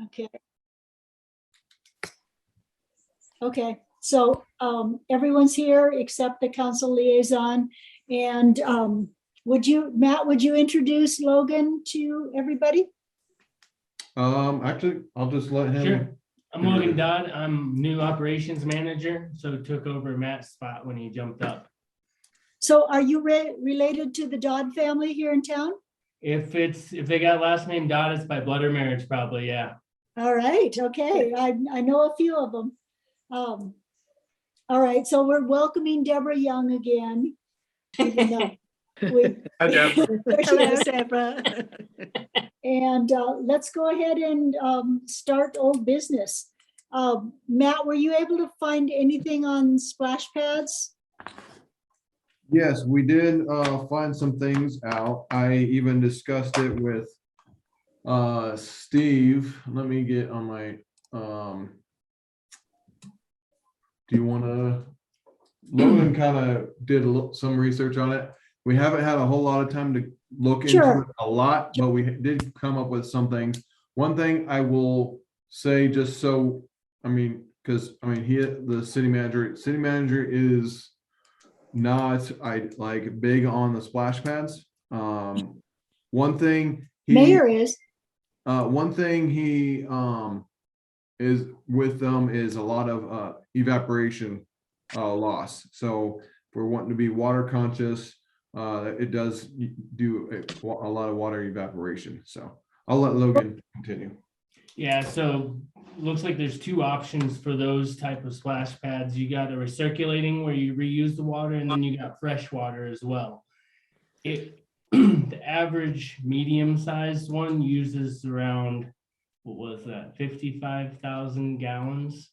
Okay. Okay, so everyone's here except the council liaison. And Matt, would you introduce Logan to everybody? Actually, I'll just let him. Sure. I'm Logan Dodd. I'm new operations manager, so took over Matt's spot when he jumped up. So are you related to the Dodd family here in town? If they got last name Dodd, it's by blood or marriage, probably, yeah. All right, okay, I know a few of them. All right, so we're welcoming Deborah Young again. Even though Hi, Deborah. there she Hello, is. Deborah. And let's go ahead and start old business. Matt, were you able to find anything on splash pads? Yes, we did find some things out. I even discussed it with Steve. Let me get on my do you want to? Logan kind of did some research on it. We haven't had a whole lot of time to look into Sure. it a lot, but we did come up with some things. One thing I will say, just so, I mean, because I mean, the city manager is not big on the splash pads. One thing Mayor is. one thing he is with them is a lot of evaporation loss. So if we're wanting to be water conscious, it does do a lot of water evaporation. So I'll let Logan continue. Yeah, so looks like there's two options for those type of splash pads. You got a recirculating where you reuse the water, and then you got fresh water as well. The average medium-sized one uses around, what was that, 55,000 gallons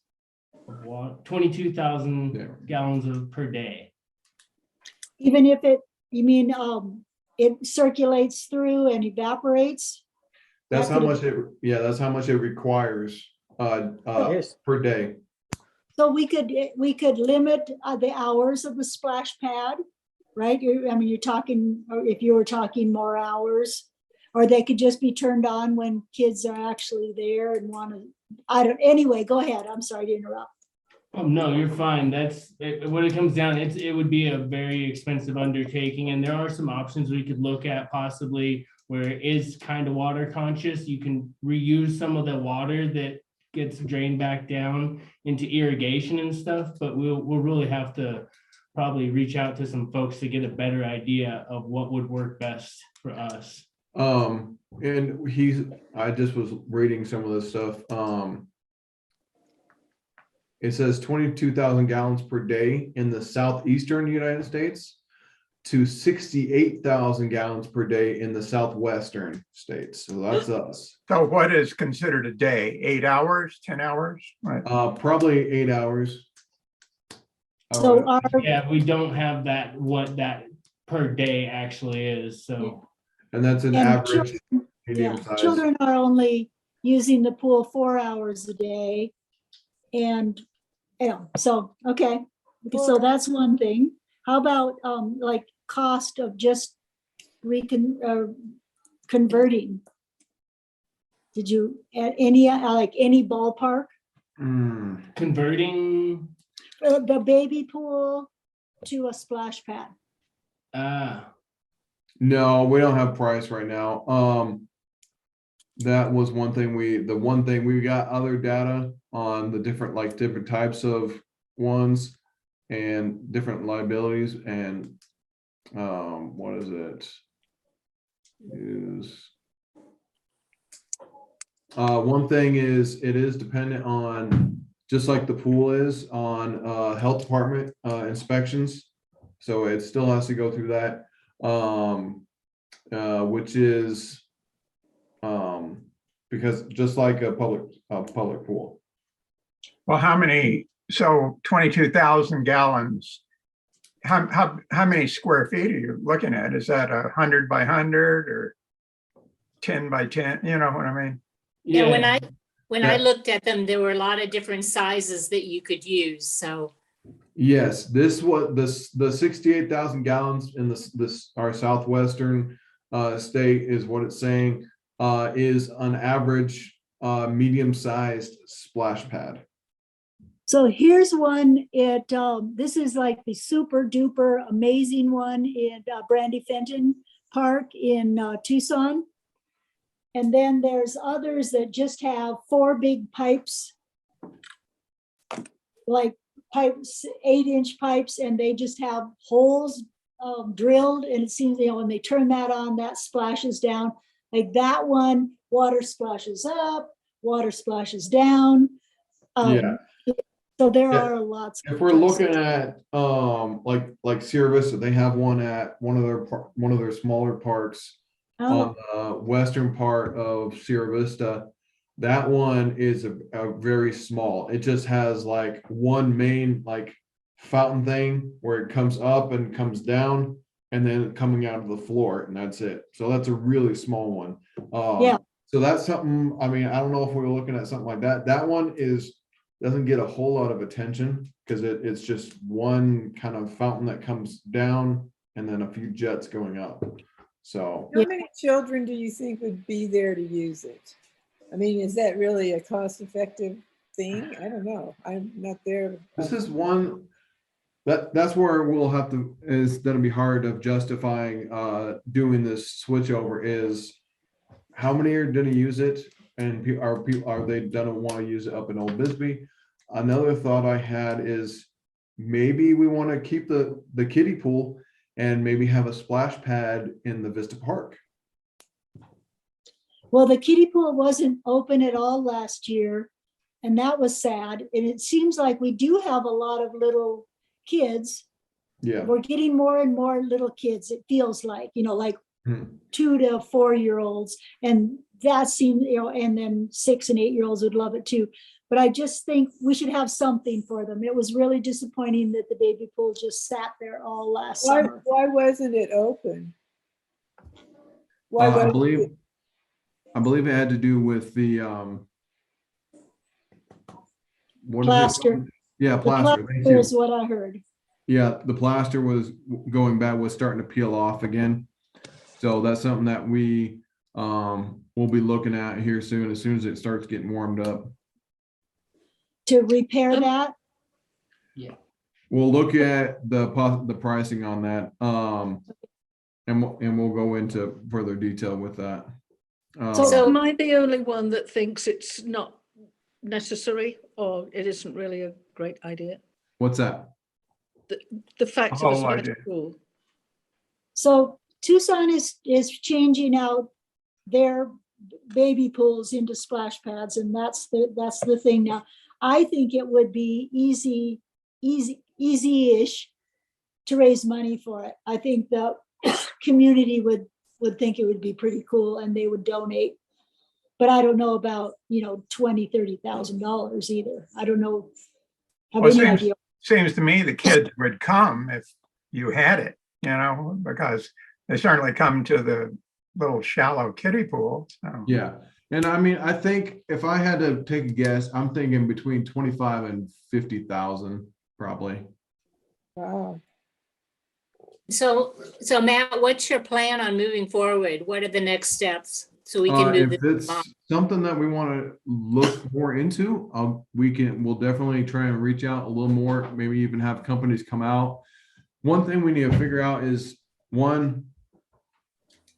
of water, 22,000 gallons per day. Even if you mean it circulates through and evaporates? That's how much that's how much it requires Yes. per day. So we could limit the hours of the splash pad, right? You're talking, or if you were talking more hours, or they could just be turned on when kids are actually there and want to, anyway, go ahead. I'm sorry to interrupt. Oh, no, you're fine. That's when it comes down, it would be a very expensive undertaking. And there are some options we could look at possibly where it is kind of water conscious. You can reuse some of the water that gets drained back down into irrigation and stuff, but we'll really have to probably reach out to some folks to get a better idea of what would work best for us. And I just was reading some of this stuff. It says 22,000 gallons per day in the southeastern United States to 68,000 gallons per day in the southwestern states. So that's us. So what is considered a day? 8 hours, 10 hours? Right. Probably 8 hours. So Yeah, we don't have what that per day actually is. So, and that's an And average medium size. children are only using the pool 4 hours a day. And, so, okay. So that's one thing. How about like cost of just converting? Did you add any ballpark? converting, The baby pool to a splash pad? No, we don't have price right now. That was one thing we got other data on the different types of ones and different liabilities, and what is it? One thing is it is dependent on, just like the pool is, on health department inspections. So it still has to go through that, which is because just like a public pool. Well, so 22,000 gallons, how many square feet are you looking at? Is that 100 by 100 or 10 by 10? You know what I mean? Yeah, when I looked at them, there were a lot of different sizes that you could use, so. Yes, the 68,000 gallons in our southwestern state is what it's saying, is an average medium-sized splash pad. So here's one, this is like the super duper amazing one in Brandy Fenton Park in Tucson. And then there's others that just have 4 big pipes, like pipes, 8-inch pipes, and they just have holes drilled, and it seems, when they turn that on, that splashes down. Like that one, water splashes up, water splashes down. Yeah. So there Yeah. are lots. If we're looking at like Sierra Vista, they have one at one of their smaller parks on the western part of Sierra Vista. That one is a very small. It just has like one main like fountain thing where it comes up and comes down and then coming out of the floor, and that's it. So that's a really small one. Yeah. So that's something, I mean, I don't know if we were looking at something like that. That one doesn't get a whole lot of attention because it's just one kind of fountain that comes down and then a few jets going up. So How many children do you think would be there to use it? I mean, is that really a cost-effective thing? I don't know. I'm not there. this is one that's where we'll have to, is that'll be hard of justifying doing this switch over, is how many are going to use it, and are they gonna want to use it up in Old Bisbee? Another thought I had is maybe we want to keep the kiddie pool and maybe have a splash pad in the Vista Park. Well, the kiddie pool wasn't open at all last year, and that was sad. And it seems like we do have a lot of little kids. Yeah. We're getting more and more little kids, it feels like, like 2 to 4-year-olds. And that seems, and then 6 and 8-year-olds would love it too. But I just think we should have something for them. It was really disappointing that the baby pool just sat there all last summer. Why wasn't it open? Why I wasn't believe it- it had to do with the what is it Plaster. called? Yeah, The plaster. Thank plaster you. is what I heard. Yeah, the plaster was going bad, was starting to peel off again. So that's something that we will be looking at here soon, as soon as it starts getting warmed up. To repair that, We'll look at the pricing on that, and we'll go into further detail with that. So- Am I the only one that thinks it's not necessary, or it isn't really a great idea? What's that? The fact of a Oh, I splash did. pool. so Tucson is changing out their baby pools into splash pads, and that's the thing now. I think it would be easy-ish to raise money for it. I think the community would think it would be pretty cool, and they would donate. But I don't know about, $20,000-$30,000 either. I don't know. Have Well, any it idea? seems to me the kids would come if you had it, because they certainly come to the little shallow kiddie pool. So. Yeah, and I mean, I think if I had to take a guess, I'm thinking between 25 and 50,000, probably. Wow. So Matt, what's your plan on moving forward? What are the next steps? So we can do If this. it's something that we want to look more into, we'll definitely try and reach out a little more, maybe even have companies come out. One thing we need to figure out is, one,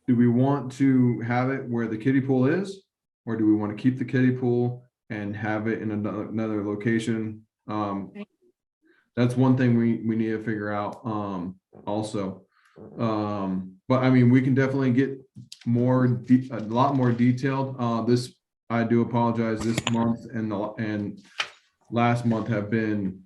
do we want to have it where the kiddie pool is, or do we want to keep the kiddie pool and have it in another location? That's one thing we need to figure out also. But I mean, we can definitely get a lot more detailed. I do apologize, this month and last month have been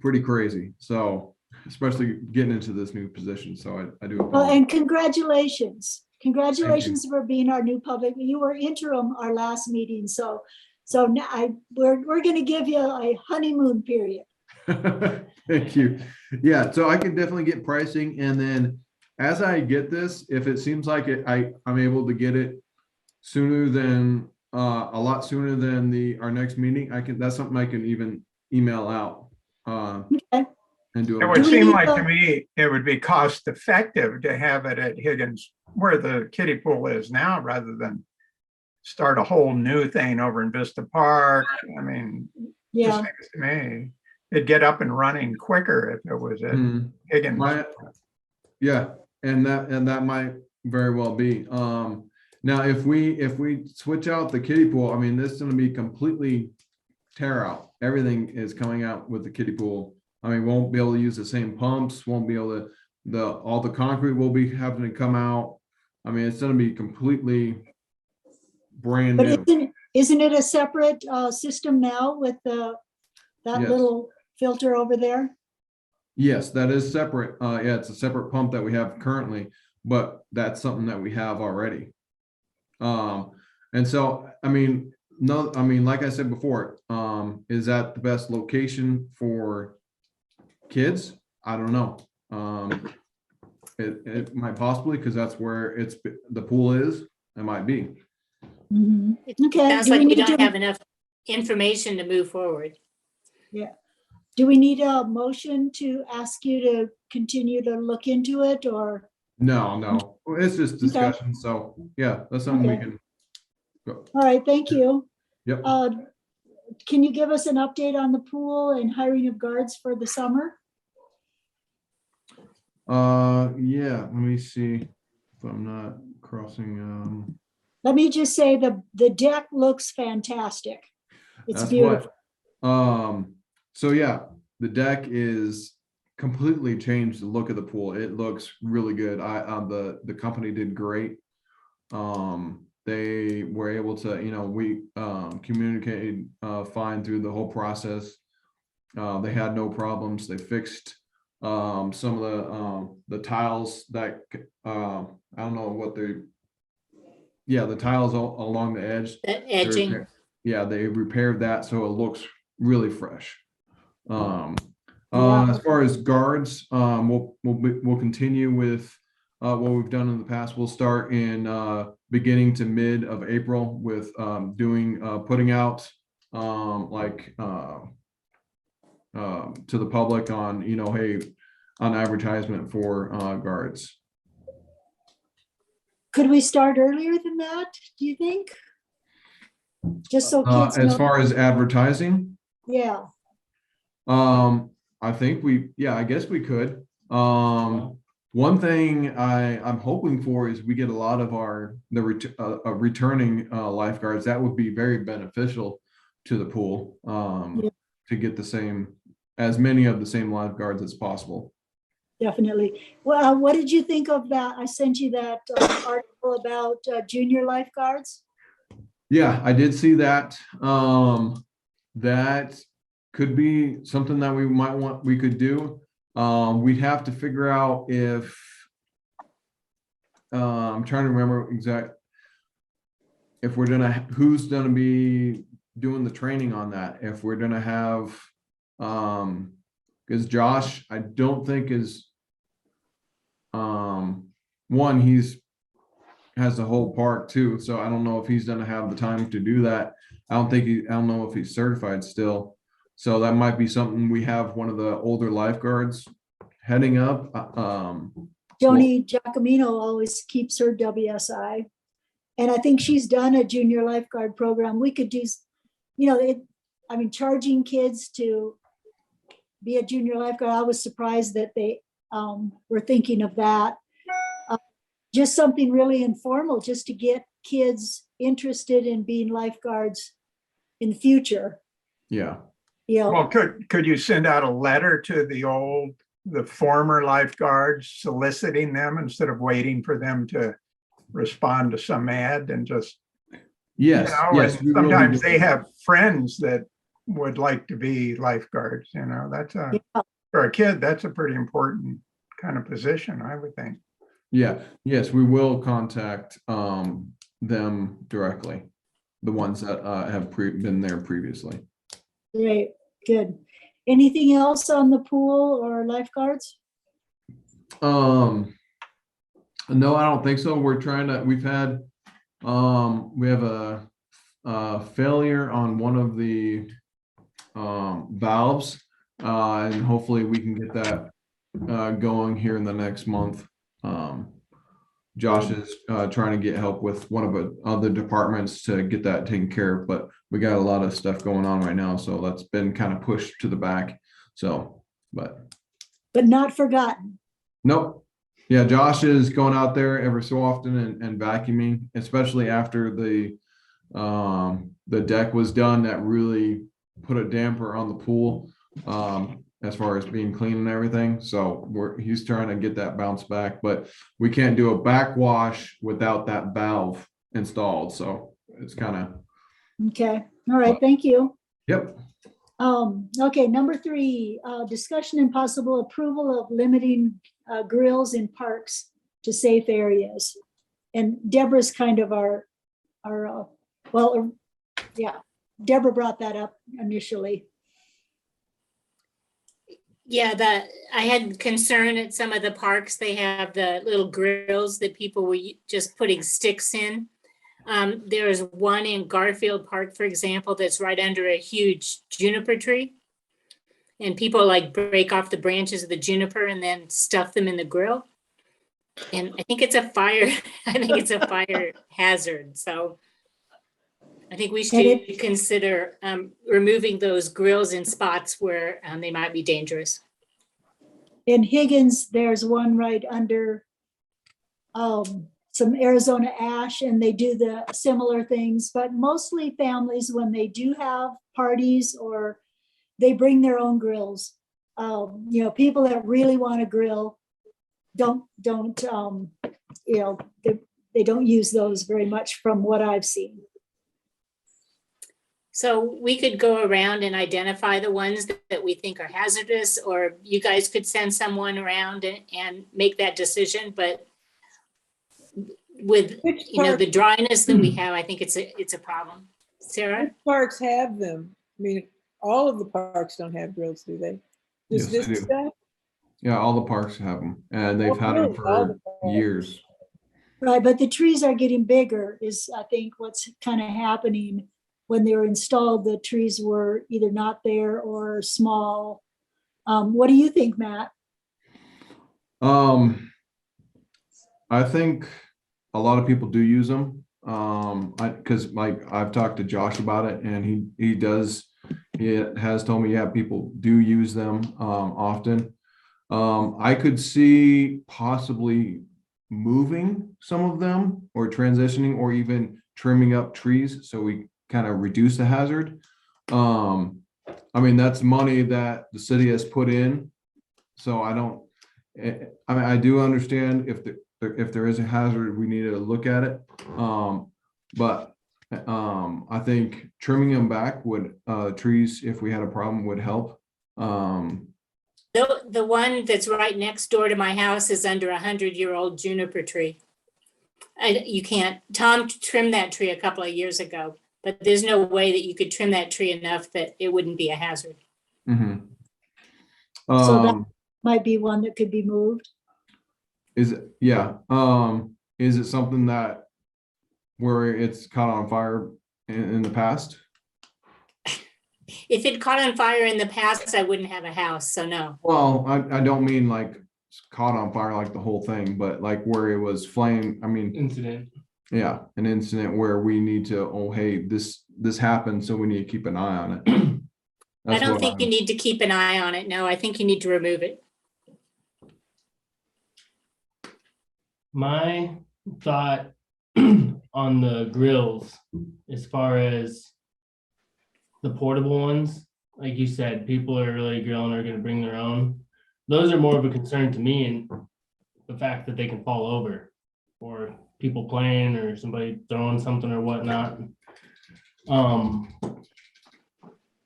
pretty crazy. So especially getting into this new position. So I do Well, apologize. and congratulations. Congratulations for being our new public. You were interim our last meeting. So now we're going to give you a honeymoon period. Thank you. Yeah, so I can definitely get pricing, and then as I get this, if it seems like I'm able to get it sooner than a lot sooner than our next meeting, that's something I can even email out Okay. and do It it. would Do we seem need like to- to me, it would be cost effective to have it at Higgins, where the kiddie pool is now, rather than start a whole new thing over in Vista Park. I mean, Yeah, just seems to me, it'd get up and running quicker if it was at Hmm. Higgins. Yeah, and that might very well be. Now if we switch out the kiddie pool, I mean, this is gonna be completely tear out. Everything is coming out with the kiddie pool. I mean, won't be able to use the same pumps, won't be able to, all the concrete will be having to come out. I mean, it's gonna be completely brand but new. isn't it a separate system now with that Yes. little filter over there? Yes, that is separate. Yeah, it's a separate pump that we have currently, but that's something that we have already. And so, I mean, no, I mean, like I said before, is that the best location for kids? I don't know. It might possibly, because that's where the pool is. It might be. Mhm. Okay. Sounds do we like we need don't to- have enough information to move forward. Do we need a motion to ask you to continue to look into it, or? No, it's just discussion. So yeah, that's something we Okay. can go. All right, thank you. Yep. Can you give us an update on the pool and hiring of guards for the summer? Yeah, let me see if I'm not crossing. Let me just say the deck looks fantastic. It's That's beautiful. what, so yeah, the deck is completely changed the look of the pool. It looks really good. The company did great. They were able to, we communicated fine through the whole process. They had no problems. They fixed some of the tiles that I don't know what the tiles along the edge. That edging. Yeah, they repaired that, so it looks really fresh. Yeah. As far as guards, we'll continue with what we've done in the past. We'll start in beginning to mid of April with putting out to the public on hey, on advertisement for guards. Could we start earlier than that, do you think? Just so kids As know. far as advertising, Yeah, I think I guess we could. One thing I'm hoping for is we get a lot of returning lifeguards. That would be very beneficial to the pool, Yeah. to get as many of the same lifeguards as possible. definitely. Well, what did you think of that? I sent you that article about junior lifeguards. Yeah, I did see that. That could be something that we could do. We'd have to figure out if I'm trying to remember who's gonna be doing the training on that. If we're gonna have because Josh, I don't think is he's has the whole park too, so I don't know if he's gonna have the time to do that. I don't know if he's certified still, so that might be something. We have one of the older lifeguards heading up. Joni Giacomino always keeps her WSI. And I think she's done a junior lifeguard program. We could do, charging kids to be a junior lifeguard. I was surprised that they were thinking of that. Just something really informal, just to get kids interested in being lifeguards in the future. Yeah. Well, could you send out a letter to the former lifeguards soliciting them instead of waiting for them to respond to some ad and just, Yes. Yes. and sometimes they have friends that would like to be lifeguards, that's for a kid, that's a pretty important kind of position, I would think. Yeah. Yes, we will contact them directly, the ones that have been there previously. Great, good. Anything else on the pool or lifeguards? No, I don't think so. We have a failure on one of the valves, and hopefully we can get that going here in the next month. Josh is trying to get help with one of the other departments to get that taken care of, but we got a lot of stuff going on right now, so that's been kind of pushed to the back. So, but not forgotten. nope. Yeah, Josh is going out there every so often and vacuuming, especially after the deck was done. That really put a damper on the pool as far as being clean and everything. So he's trying to get that bounce back, but we can't do a backwash without that valve installed. So it's kind of, Okay, all right, thank you. yep. Okay, number 3, discussion and possible approval of limiting grills in parks to safe areas. And Deborah's kind of our yeah, Deborah brought that up initially. Yeah, I had concern at some of the parks, they have the little grills that people were just putting sticks in. There is one in Garfield Park, for example, that's right under a huge juniper tree. And people like break off the branches of the juniper and then stuff them in the grill. And I think it's a fire, I think it's a fire hazard. So I think we should consider removing those grills in spots where they might be dangerous. In Higgins, there's one right under some Arizona ash, and they do the similar things, but mostly families, when they do have parties or they bring their own grills. People that really want to grill don't they don't use those very much from what I've seen. So we could go around and identify the ones that we think are hazardous, or you guys could send someone around and make that decision. But with the dryness that we have, I think it's a problem. Sarah? Which parks have them? I mean, all of the parks don't have grills, do they? Just Yes, they this do. stuff? Yeah, all the parks have them, and they've had them really? All the for parks. years. Right, but the trees are getting bigger is, I think, what's kind of happening. When they were installed, the trees were either not there or small. What do you think, Matt? I think a lot of people do use them. Because I've talked to Josh about it, and he has told me, yeah, people do use them often. I could see possibly moving some of them or transitioning or even trimming up trees so we kind of reduce the hazard. I mean, that's money that the city has put in. So I do understand if there is a hazard, we need to look at it. But I think trimming them back would, trees, if we had a problem, would help. The one that's right next door to my house is under 100-year-old juniper tree. Tom trimmed that tree a couple of years ago, but there's no way that you could trim that tree enough that it wouldn't be a hazard. Mhm. So that might be one that could be moved. Is it something that where it's caught on fire in the past? If it caught on fire in the past, I wouldn't have a house, so no. Well, I don't mean like caught on fire like the whole thing, but like where it was flame. I mean, Incident. yeah, an incident where we need to, oh, hey, this happened, so we need to keep an eye on it. I don't think you need to keep an eye on it. No, I think you need to remove it. My thought on the grills, as far as the portable ones, like you said, people are really grilling, are going to bring their own. Those are more of a concern to me, and the fact that they can fall over, or people playing, or somebody throwing something or whatnot.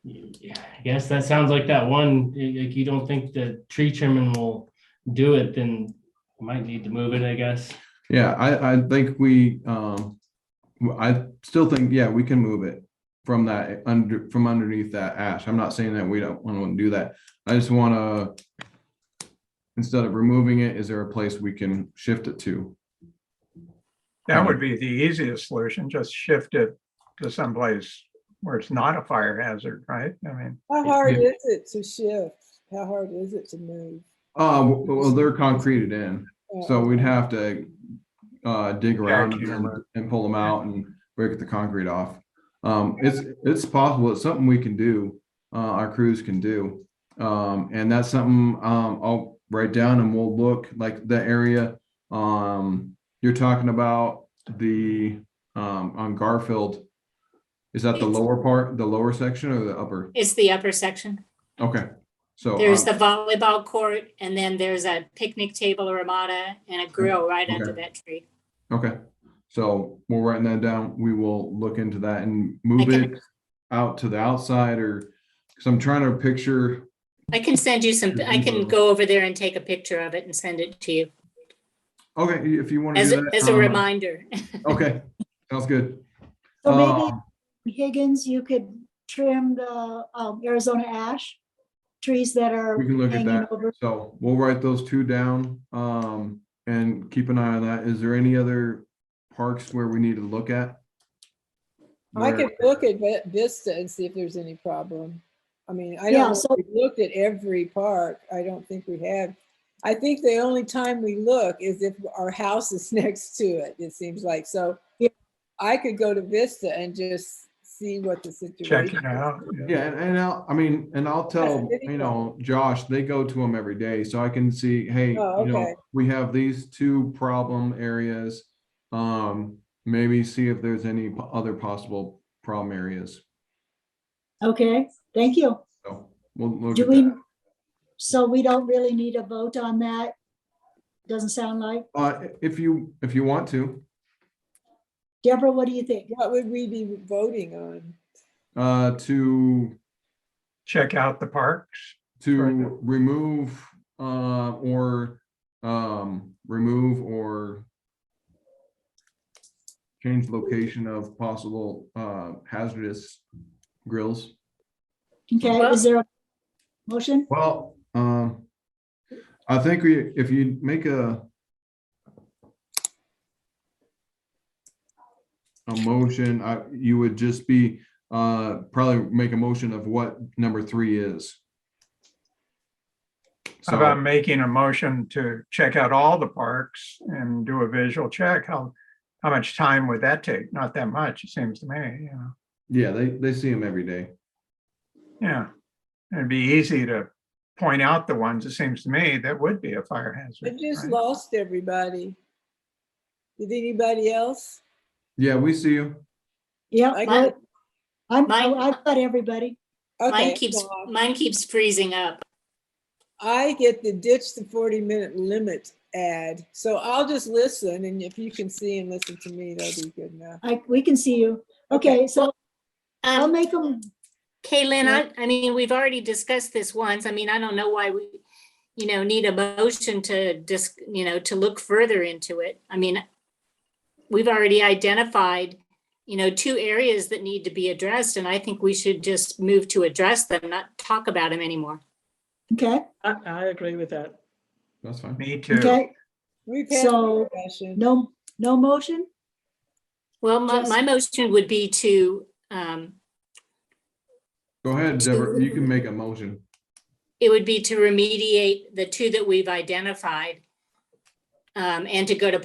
Yeah, I guess that sounds like that one. Like, you don't think the tree trimming will do it, then you might need to move it, I guess. Yeah, I think I still think, yeah, we can move it from underneath that ash. I'm not saying that we don't want to do that. I just want to, instead of removing it, is there a place we can shift it to? That would be the easiest solution, just shift it to someplace where it's not a fire hazard, right? I mean, How hard is it to shift? How hard is it to move? Well, they're concreted in, so we'd have to dig around them Jackhammer. and pull them out and break the concrete off. It's possible. It's something we can do. Our crews can do. And that's something I'll write down, and we'll look like the area you're talking about the on Garfield. Is that the lower part, the lower section, or the upper? It's the upper section. Okay, so There's the volleyball court, and then there's a picnic table or ramada and a grill right under Okay. that tree. okay. So we're writing that down. We will look into that and move can- it out to the outside, or because I'm trying to picture. I can send you some, I can go over there and take a picture of it and send it to you Okay, if you want to as, do that. as a reminder. Okay, sounds good. So maybe Um, Higgins, you could trim the Arizona ash trees that are We can look at hanging that. over. So we'll write those two down, and keep an eye on that. Is there any other parks where we need to look at? I Where- could look at Vista and see if there's any problem. I mean, I Yeah, don't know so- if we've looked at every park. I don't think we have. I think the only time we look is if our house is next to it, it seems like. So Yeah. I could go to Vista and just see what the situation Check it out. is. Yeah, and I'll tell, That's really Josh, they go to them every day, so I can see, hey, Oh, okay. we have these two problem areas. Maybe see if there's any other possible problem areas. Okay, thank you. So we'll look Do at we, that. so we don't really need a vote on that? Doesn't sound like. If you want to, Deborah, what do you think? What would we be voting on? to Check out the parks. remove or change location of possible hazardous grills. Okay, is there a motion? Well, I think if you make a motion, you would just be probably make a motion of what number 3 is. How about making a motion to check out all the parks and do a visual check? How much time would that take? Not that much, it seems to me, Yeah, they see them every day. Yeah. It'd be easy to point out the ones, it seems to me, that would be a fire I hazard. just right? lost everybody. Did anybody else? Yeah, we see you. Yeah, I got- I've got everybody. Okay, Mine keeps freezing up. I get the ditch the 40-minute limit ad. So I'll just listen, and if you can see and listen to me, that'll be good enough. We can see you. Okay, so I'll Um, make them, Kaylin, Yeah. I mean, we've already discussed this once. I mean, I don't know why we, need a motion to just, to look further into it. I mean, we've already identified, 2 areas that need to be addressed, and I think we should just move to address them, not talk about them anymore. okay, I agree with that. That's fine. Me too. okay, We've had So, a discussion. no motion? Well, my motion would be to, Go ahead, Deborah. You can make a motion. it would be to remediate the 2 that we've identified. And to go to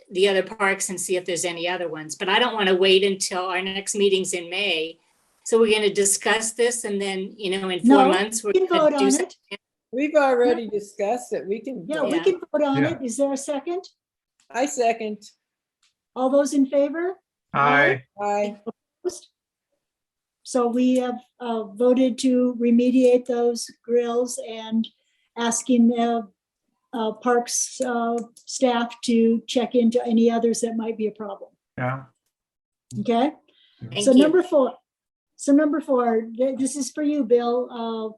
the other parks and see if there's any other ones. But I don't want to wait until our next meeting's in May. So we're going to discuss this, and then, in 4 No, months, we're We can going vote to do on something. it. We've already discussed it. We can. Yeah, vote. we can vote on Yeah. it. Is there a second? I second. All those in favor? Aye. Aye. Opposed? So we have voted to remediate those grills and asking the parks staff to check into any others that might be a problem. Yeah. Okay? Thank So you. number 4, this is for you, Bill.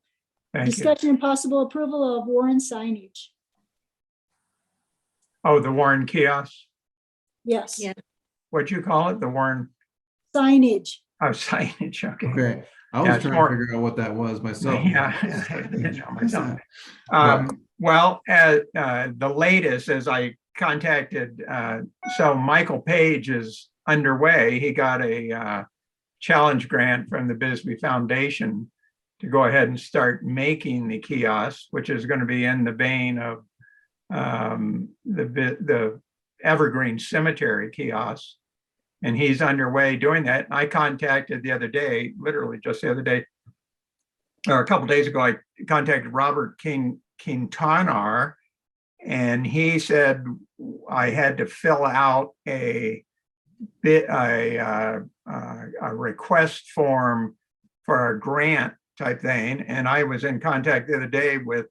Thank you. Discussion and possible approval of Warren signage. Oh, the Warren kiosk. Yes, Yeah. What'd you call it? The Warren, signage. oh, signage, okay. Okay. I Yeah, was it's trying more- to figure out what that was myself. Yeah. I didn't know myself. Well, the latest, as I contacted, so Michael Page is underway. He got a challenge grant from the Bisbee Foundation to go ahead and start making the kiosk, which is going to be in the vein of the Evergreen Cemetery kiosk. And he's underway doing that. And I contacted the other day, literally just the other day, or a couple days ago, I contacted Robert Quintanar, and he said I had to fill out a request form for a grant type thing. And I was in contact the other day with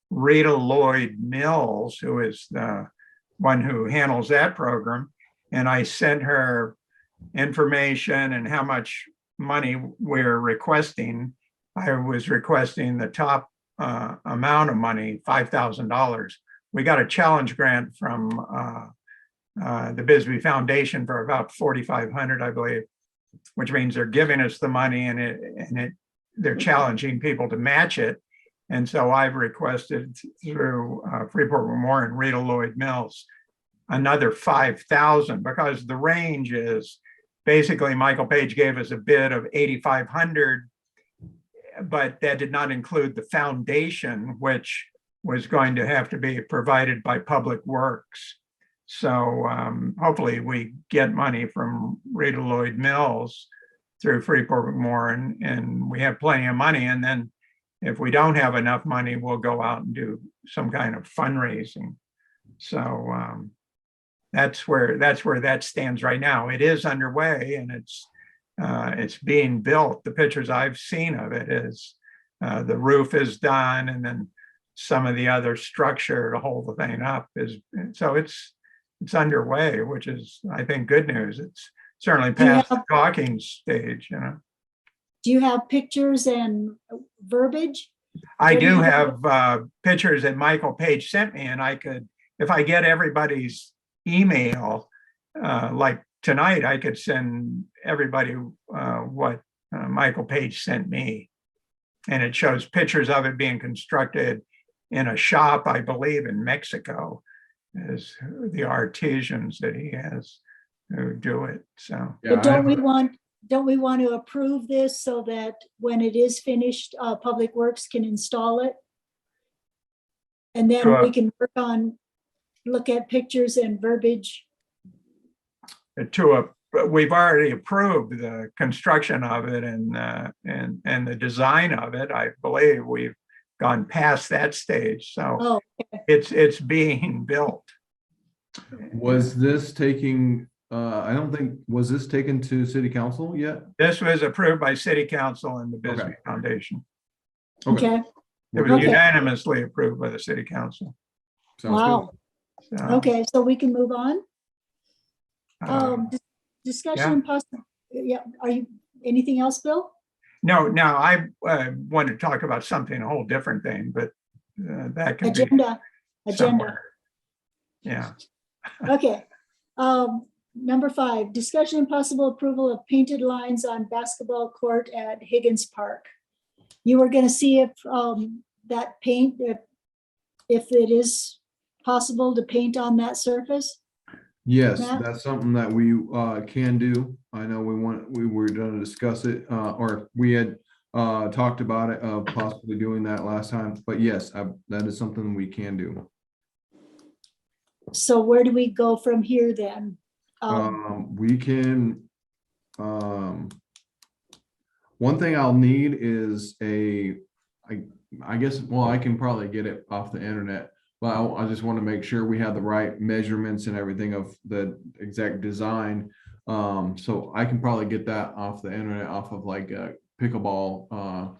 Rita Lloyd Mills, who is the one who handles that program. And I sent her information and how much money we're requesting. I was requesting the top amount of money, $5,000. We got a challenge grant from the Bisbee Foundation for about 4,500, I believe, which means they're giving us the money and they're challenging people to match it. And so I've requested through Freeport Memorial and Rita Lloyd Mills another 5,000, because the range is basically Michael Page gave us a bid of 8,500, but that did not include the foundation, which was going to have to be provided by Public Works. So hopefully we get money from Rita Lloyd Mills through Freeport Memorial, and we have plenty of money. And then if we don't have enough money, we'll go out and do some kind of fundraising. So that's where that stands right now. It is underway, and it's being built. The pictures I've seen of it is the roof is done, and then some of the other structure to hold the thing up is, so it's underway, which is, I think, good news. It's certainly past the talking stage, you know. Do you have pictures and verbiage? I do have pictures that Michael Page sent me, and I could, if I get everybody's email, like tonight, I could send everybody what Michael Page sent me. And it shows pictures of it being constructed in a shop, I believe, in Mexico, is the artisans that he has who do it. So, But don't we want to approve this so that when it is finished, Public Works can install it? And then Sure. we can look at pictures and verbiage. We've already approved the construction of it and the design of it. I believe we've gone past that stage. So Oh, okay. it's being built. Was this taking, I don't think, was this taken to city council yet? This was approved by City Council and the Bisbee Okay. Foundation. Okay. It was Okay. unanimously approved by the City Council. Sounds Wow. good. So, Okay, so we can move on. um, Discussion yeah. and possible. Yeah. Are you, anything else, Bill? No, I want to talk about something, a whole different thing, but that can be Agenda. somewhere. Yeah. Okay. Number 5, discussion and possible approval of painted lines on basketball court at Higgins Park. You were going to see if that paint, if it is possible to paint on that surface. Yes, Matt? that's something that we can do. I know we were going to discuss it, or we had talked about it, possibly doing that last time. But yes, that is something we can do. So where do we go from here then? We can. One thing I'll need is I guess, well, I can probably get it off the internet, but I just want to make sure we have the right measurements and everything of the exact design. So I can probably get that off the internet, off of like a pickleball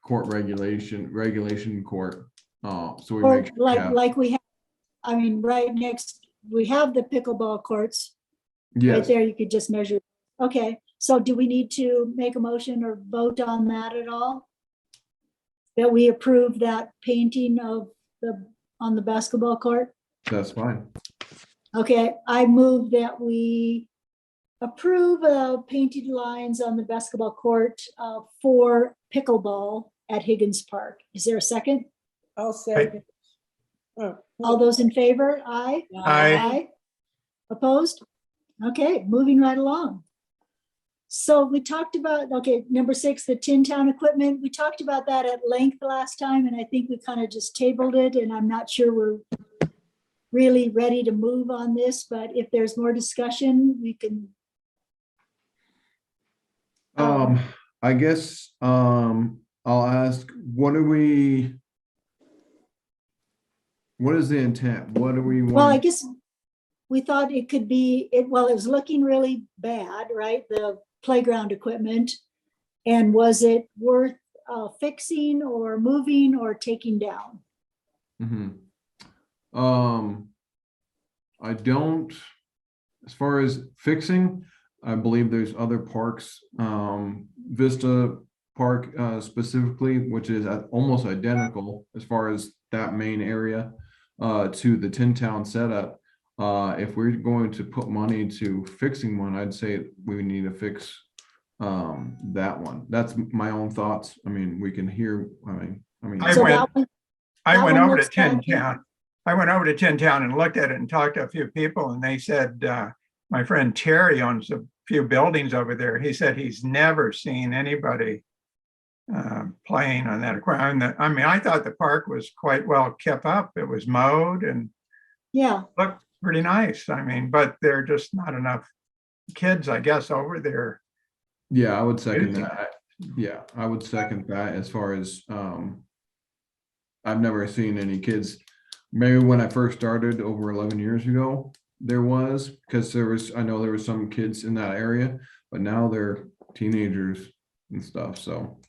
court regulation court. So we Or make sure we have, like we have, I mean, right next, we have the pickleball courts. Right yes, there, you could just measure. Okay, so do we need to make a motion or vote on that at all? That we approve that painting of on the basketball court? that's fine. Okay, I move that we approve painted lines on the basketball court for pickleball at Higgins Park. Is there a second? I'll second. Oh, All those in favor? Aye. Aye. Opposed? Okay, moving right along. So we talked about, okay, number 6, the Tin Town equipment. We talked about that at length last time, and I think we kind of just tabled it, and I'm not sure really ready to move on this, but if there's more discussion, we can. I guess, I'll ask, what is the intent? What do we Well, I want? guess we thought it could be, it was looking really bad, right? The playground equipment. And was it worth fixing or moving or taking down? Mhm. I don't, as far as fixing, I believe there's other parks, Vista Park specifically, which is almost identical as far as that main area to the Tin Town setup. If we're going to put money to fixing one, I'd say we need to fix that one. That's my own thoughts. I mean, we can hear, I So went- that one, I that went one over to looks bad Tin too? Town. I went over to Tin Town and looked at it and talked to a few people, and they said, my friend Terry owns a few buildings over there. He said he's never seen anybody playing on that equipment. I mean, I thought the park was quite well kept up. It was mowed and yeah, looked pretty nice. I mean, but there are just not enough kids, I guess, over there. yeah, I would second Using that. Yeah, I would second that as far as, I've never seen any kids. Maybe when I first started over 11 years ago, there was, because I know there was some kids in that area, but now they're teenagers and stuff, so.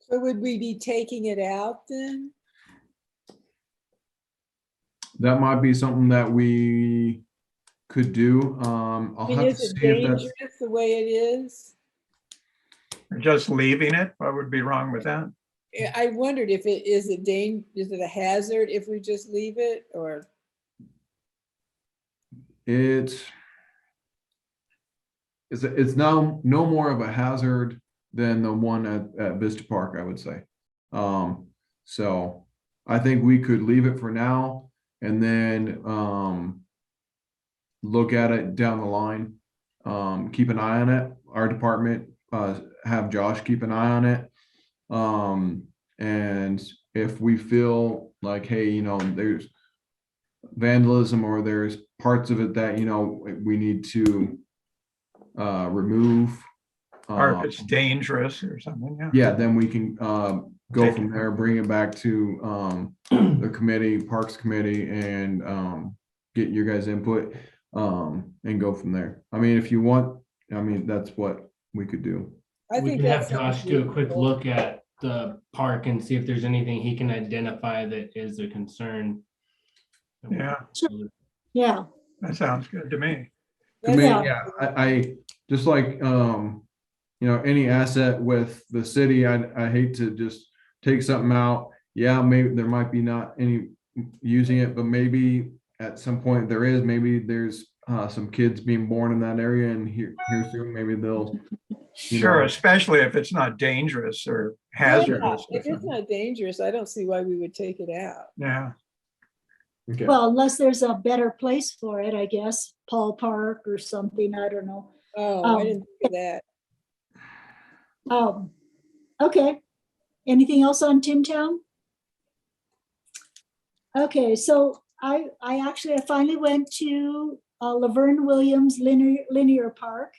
So would we be taking it out then? That might be something that we could do. I'll I mean, have is to it see if that's, dangerous the way it is? Just leaving it, what would be wrong with that? I wondered if it is it a hazard if we just leave it, or it's now no more of a hazard than the one at Vista Park, I would say. So I think we could leave it for now and then look at it down the line. Keep an eye on it. Our department, have Josh keep an eye on it. And if we feel like, hey, you know, there's vandalism or there's parts of it that, you know, we need to remove. Or if it's dangerous or something, yeah. Yeah, then we can go from there, bring it back to the committee, Parks Committee, and get your guys' input and go from there. I mean, if you want, I mean, that's what we could do. I We think can that's have Josh do a quick look at the park and see if there's anything he can identify that is a concern. Yeah, yeah, that sounds good to me. To me, Yeah. yeah, I just like, you know, any asset with the city, I hate to just take something out. Yeah, maybe there might be not any using it, but maybe at some point there is, maybe there's some kids being born in that area and here soon, maybe they'll. You Sure, know. especially if it's not dangerous or hazardous. or If it's something. not dangerous, I don't see why we would take it out. Yeah, Okay. well, unless there's a better place for it, I guess, Paul Park or something, I don't know. Oh, I didn't think of that. Okay, anything else on Tin Town? Okay, so I finally went to Laverne Williams Linear Park,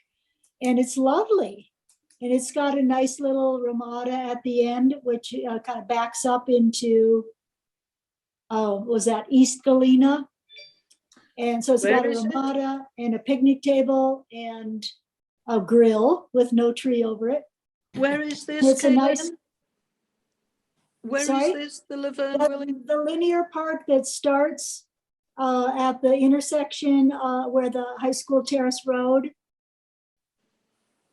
and it's lovely. And it's got a nice little ramada at the end, which kind of backs up into, was that East Galena? And so it's Where got a is it? ramada and a picnic table and a grill with no tree over it. Where is this? It's a nice, Caitlin? Where is sorry? this, the Laverne Williams? the linear park that starts at the intersection where the high school terrace road.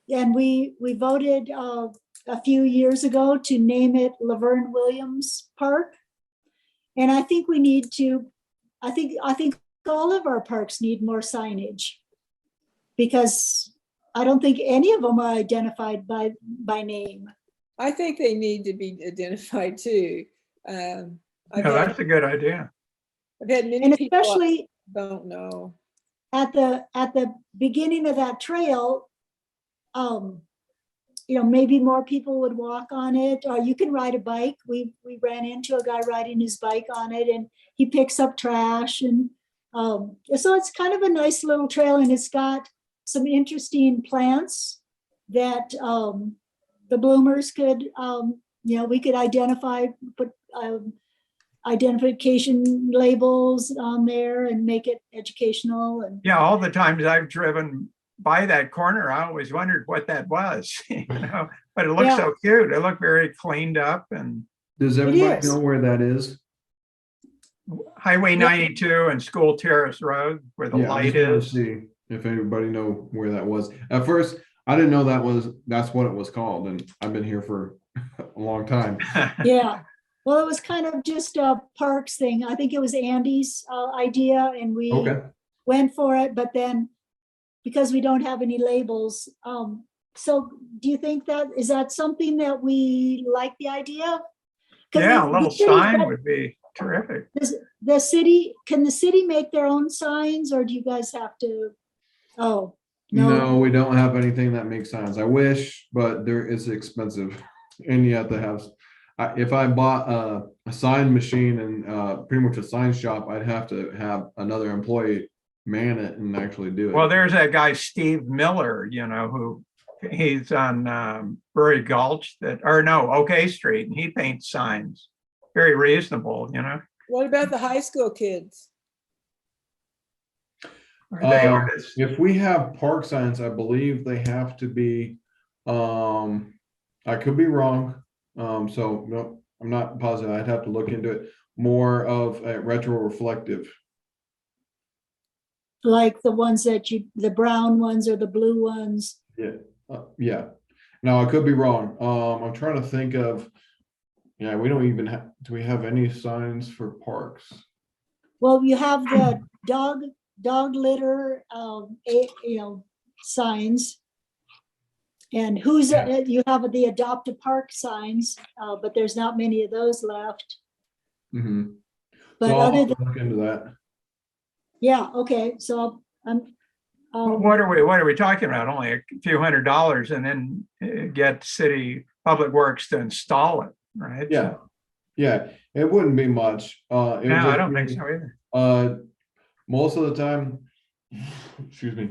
And we voted a few years ago to name it Laverne Williams Park. And I think we need to, I think all of our parks need more signage, because I don't think any of them are identified by name. I think they need to be identified too. I've yeah, had that's a good idea. many And people especially don't know. at the beginning of that trail, you know, maybe more people would walk on it, or you can ride a bike. We ran into a guy riding his bike on it, and he picks up trash, and So it's kind of a nice little trail, and it's got some interesting plants that the bloomers could, we could identify, put identification labels on there and make it educational. And Yeah, all the times I've driven by that corner, I always wondered what that was, but it looks Yeah. so cute. It looked very cleaned up, and Does everybody is. know where that is? Highway Yeah. 92 and School Terrace Road where the Yeah, I light just wanted to is. see if anybody know where that was. At first, I didn't know that's what it was called, and I've been here for a long time. yeah, well, it was kind of just a parks thing. I think it was Andy's idea, and we Okay. went for it, but then because we don't have any labels, so do you think is that something that we like the idea? 'Cause Yeah, the a little city's sign got- would be terrific. can the city make their own signs, or do you guys have to? Oh, no, No, we don't have anything that makes sense. I wish, but it's expensive, and you have to have. If I bought a sign machine and pretty much a sign shop, I'd have to have another employee man it and actually do it. Well, there's that guy, Steve Miller, who he's on Bury Gulch OK Street, and he paints signs. Very reasonable, What about the high school kids? Are they artists? If we have park signs, I believe they have to be, I could be wrong. So no, I'm not positive. I'd have to look into it. More of a retro reflective. like the ones the brown ones or the blue ones. Yeah. Now I could be wrong. I'm trying to think of, yeah, we don't even have, do we have any signs for parks? Well, you have the dog litter, signs. And you have the adopt a park signs, but there's not many of those left. Mm-hmm. But So I'll other have than, to look into that. yeah, okay, so I'm, What are we talking about? Only a few $100s, and then get city public works to install it, right? Yeah. Yeah, it wouldn't be much. It would No, I just don't think be, so either. most of the time, excuse me,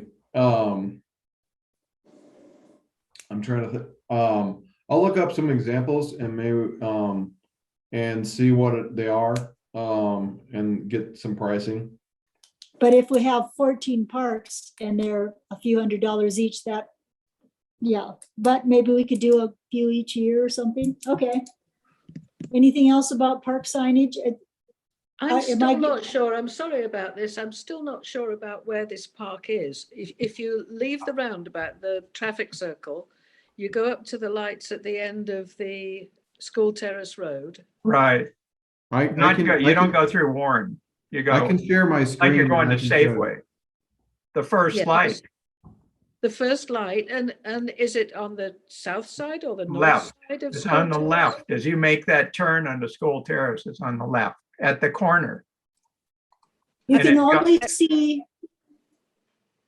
I'm trying to think, I'll look up some examples and maybe, and see what they are, and get some pricing. but if we have 14 parks and they're a few $100s each, yeah, but maybe we could do a few each year or something. Okay. Anything else about park signage? I'm am still I not sure. I'm sorry about this. I'm still not sure about where this park is. If you leave the roundabout, the traffic circle, you go up to the lights at the end of the School Terrace Road. Right. I You don't go through Warren. You go I can share my screen. like you're going and to I can show you. Safeway. The first Yeah, light, The first light, and is it on the south side or the north Left. side of it's School on the Terrace? left. As you make that turn onto School Terrace, it's on the left at the corner. You And can it got- only see,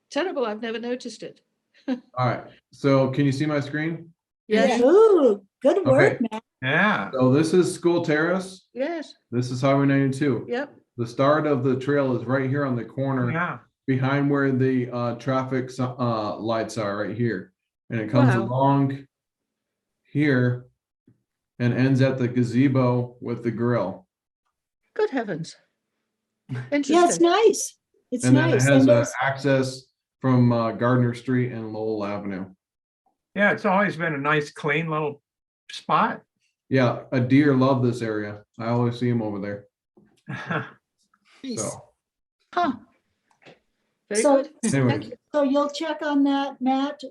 Terrible, I've never noticed it. All right, so can you see my screen? Yes, ooh, good work, Okay. man. Yeah. So this is School Terrace. yes, This is Highway 92. yep. The start of the trail is right here on the corner Yeah. behind where the traffic lights are right here. And it comes Wow. along here and ends at the gazebo with the grill. Good heavens. Yeah, it's Interesting. nice. It's And then it nice. has And there's- access from Gardner Street and Lowell Avenue. Yeah. It's always been a nice, clean little spot. Yeah, a deer love this area. I always see them over there. Nice. So Huh. Very So- good. Thank anyways, you. So you'll check on that, Matt.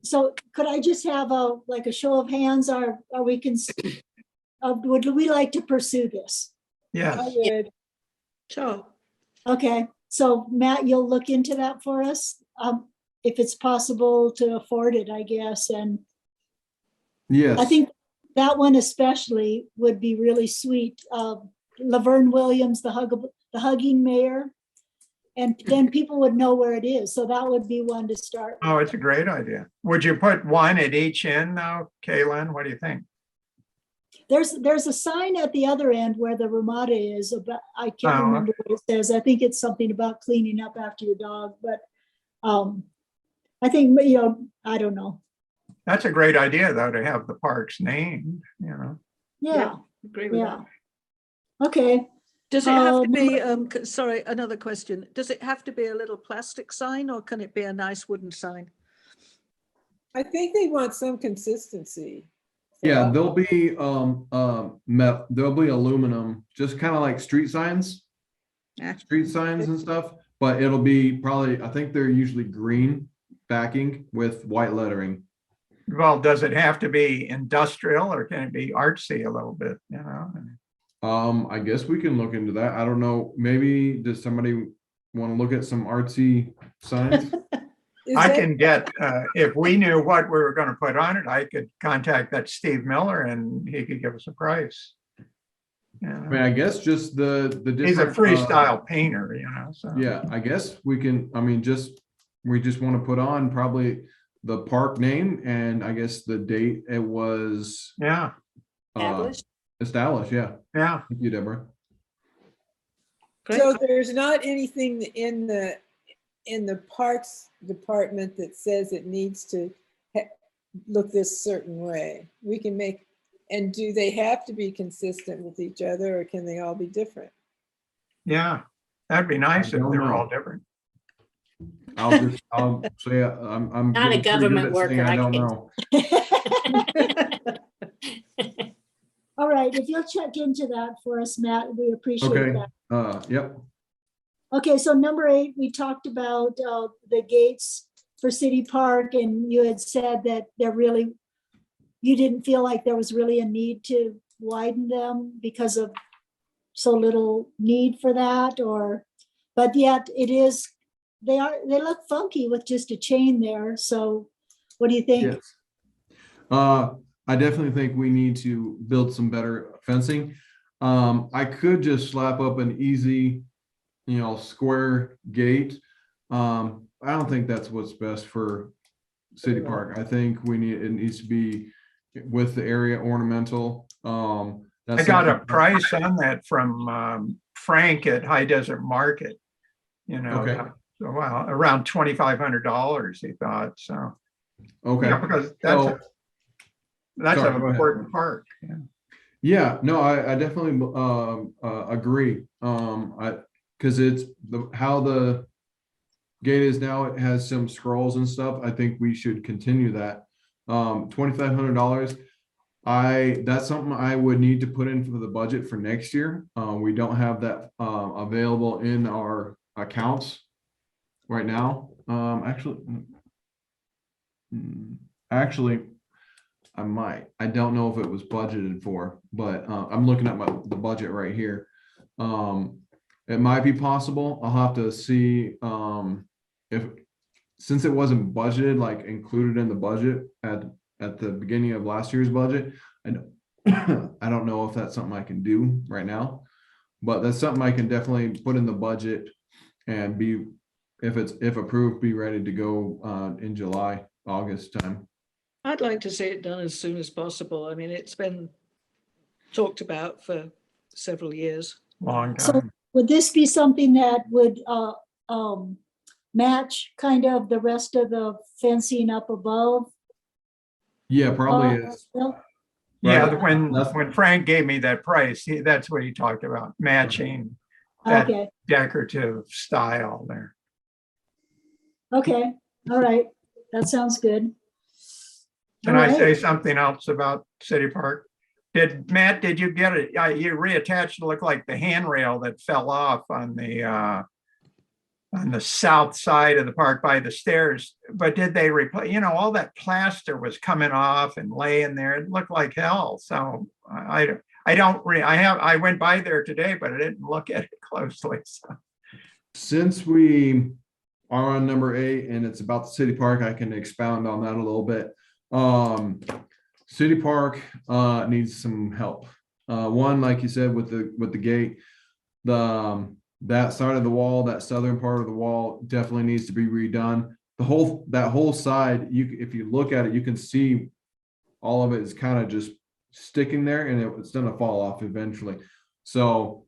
So could I just have a show of hands, or we can, would we like to pursue this? I Yes. would. Sure. Okay, so Matt, you'll look into that for us, if it's possible to afford it, I guess. And yes. I think that one especially would be really sweet. Laverne Williams, the hugging mayor. And then people would know where it is. So that would be one to start. Oh, it's a great idea. Would you put one at each end though, Kaylin? What do you think? There's a sign at the other end where the Ramada is about, I can't Oh, remember what it says. I think it's something about cleaning up after your dog, but I think, I don't know. That's a great idea, though, to have the parks named, Yeah, Agree with yeah. that. Okay. Does it have to Um, be, sorry, another question. Does it have to be a little plastic sign or can it be a nice wooden sign? I think they want some consistency. Yeah, there'll be there'll be aluminum, just kind of like street signs Yeah. and stuff, but it'll be probably, I think they're usually green backing with white lettering. Well, does it have to be industrial or can it be artsy a little bit, I guess we can look into that. I don't know. Maybe does somebody want to look at some artsy signs? Is I that- can get, if we knew what we were going to put on it, I could contact that Steve Miller and he could give us a price. I mean, I guess just the He's a different freestyle painter, so. yeah, I guess we can, I mean, we just want to put on probably the park name and I guess the date it was Yeah, established. Yeah. yeah. Thank you, Deborah. Great. So there's not anything in the Parks Department that says it needs to look this certain way. We can make, and do they have to be consistent with each other or can they all be different? Yeah, that'd be nice if don't they were know. all different. I'll say I'm Not a getting pretty good government at saying worker, I I don't can- know. All right, if you'll check into that for us, Matt, we appreciate Okay. that. Yep. Okay, so number 8, we talked about the gates for City Park, and you had said that you didn't feel like there was really a need to widen them because of so little need for that, but yet they look funky with just a chain there. So what do you think? Yes. I definitely think we need to build some better fencing. I could just slap up an easy, square gate. I don't think that's what's best for City Park. I think it needs to be with the area ornamental. I got a price on that from Frank at High Desert Market, Okay. so, wow, around $2,500, he thought, so. Okay. Because So- that's Sorry, an go ahead. important park. Yeah, no, I definitely agree. Because it's how the gate is now, it has some scrolls and stuff. I think we should continue that. $2,500. That's something I would need to put in for the budget for next year. We don't have that available in our accounts right now. Actually, I might. I don't know if it was budgeted for, but I'm looking at the budget right here. It might be possible. I'll have to see since it wasn't budgeted, like included in the budget at the beginning of last year's budget. I don't know if that's something I can do right now, but that's something I can definitely put in the budget and if approved, be ready to go in July, August time. I'd like to see it done as soon as possible. I mean, it's been talked about for several years. Long So time. would this be something that would match kind of the rest of the fencing up above? Yeah, probably is. Bill? Yeah, Right. when Frank gave me that price, that's what he talked about, matching that Okay, decorative style there. okay, all right, that sounds good. Can All I say right. something else about City Park? Matt, did you get it? You reattached, it looked like the handrail that fell off on the south side of the park by the stairs. But did they replace, all that plaster was coming off and laying there. It looked like hell. So I went by there today, but I didn't look at it closely. So. Since we are on number 8 and it's about the City Park, I can expound on that a little bit. City Park needs some help. One, like you said, with the gate, that side of the wall, that southern part of the wall definitely needs to be redone. That whole side, if you look at it, you can see all of it is kind of just sticking there and it's gonna fall off eventually. So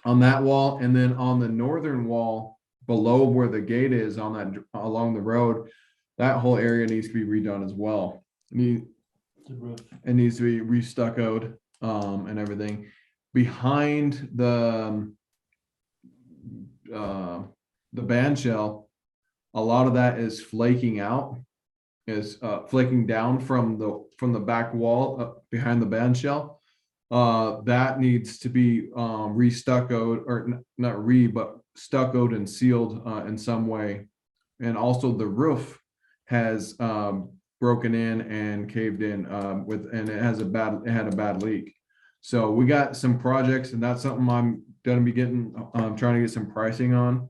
on that wall, and then on the northern wall below where the gate is on that along the road, that whole area needs to be redone as well. The roof. It needs to be re-stuccoed and everything. Behind the band shell, a lot of that is flaking out, is flaking down from the back wall behind the band shell. That needs to be re-stuccoed, or not re, but stuccoed and sealed in some way. And also the roof has broken in and caved in and it had a bad leak. So we got some projects, and that's something I'm gonna be getting, trying to get some pricing on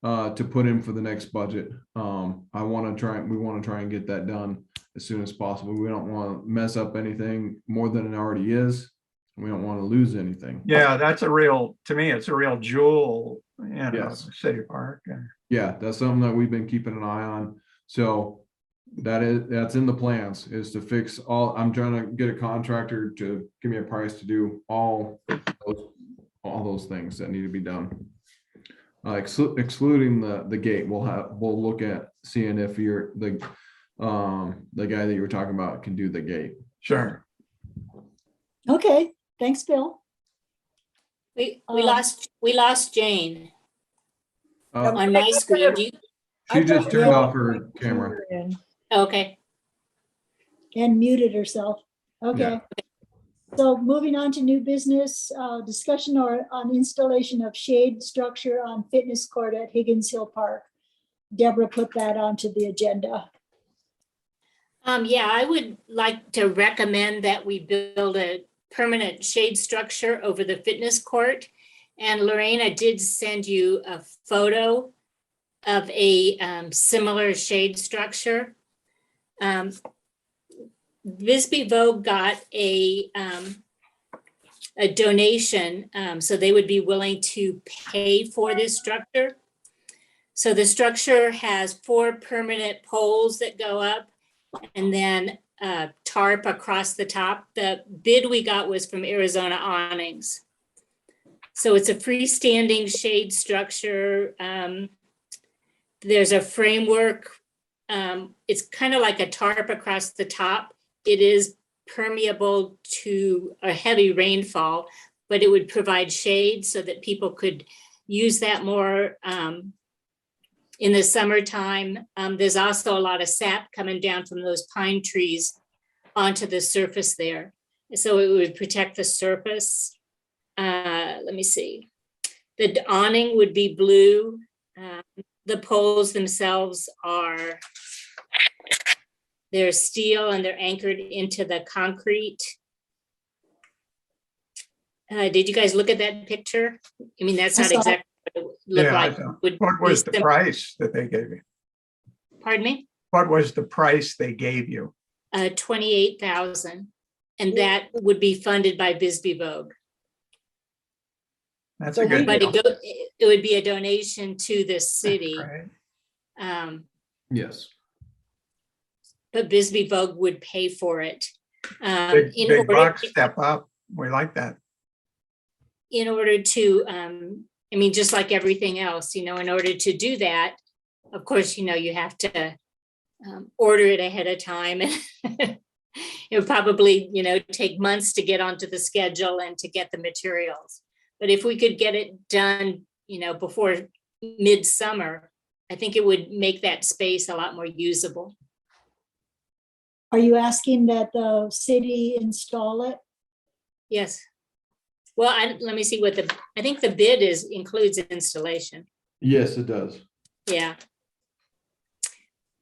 to put in for the next budget. We want to try and get that done as soon as possible. We don't want to mess up anything more than it already is. We don't want to lose anything. Yeah, to me, it's a real jewel, Yes. city park. And Yeah, that's something that we've been keeping an eye on. So that's in the plans, is to fix all. I'm trying to get a contractor to give me a price to do all those things that need to be done. Excluding the gate. We'll look at seeing if the guy that you were talking about can do the gate. Sure. Okay, thanks, Bill. We Um, lost Jane Uh, on my screen. Do you, she just turned Yeah. off her camera. okay. And muted herself. Okay. So moving on to new business, discussion on installation of shade structure on fitness court at Higgins Hill Park. Deborah put that onto the agenda. Yeah, I would like to recommend that we build a permanent shade structure over the fitness court. And Lorraine, I did send you a photo of a similar shade structure. Bisbee Vogue got a donation, so they would be willing to pay for this structure. So the structure has 4 permanent poles that go up, and then tarp across the top. The bid we got was from Arizona Awnings. So it's a freestanding shade structure. There's a framework. It's kind of like a tarp across the top. It is permeable to a heavy rainfall, but it would provide shade so that people could use that more in the summertime. There's also a lot of sap coming down from those pine trees onto the surface there. So it would protect the surface. Let me see. The awning would be blue. The poles themselves they're steel and they're anchored into the concrete. Did you guys look at that picture? I mean, that's I not saw it. exactly what it would look Yeah, I like. saw. Would What be was the sim- price that they gave you? Pardon me? What was the price they gave you? 28,000, and that would be funded by Bisbee Vogue. That's So a good But deal. it would be a donation to the city. Right. Yes. But Bisbee Vogue would pay for it. Big bucks, step up. We like that. In order to, I mean, just like everything else, in order to do that, of course, you have to order it ahead of time. It would probably, take months to get onto the schedule and to get the materials. But if we could get it done, before midsummer, I think it would make that space a lot more usable. Are you asking that the city install it? Yes. Well, let me see I think the bid includes incinstallation. Yes, it does. Yeah.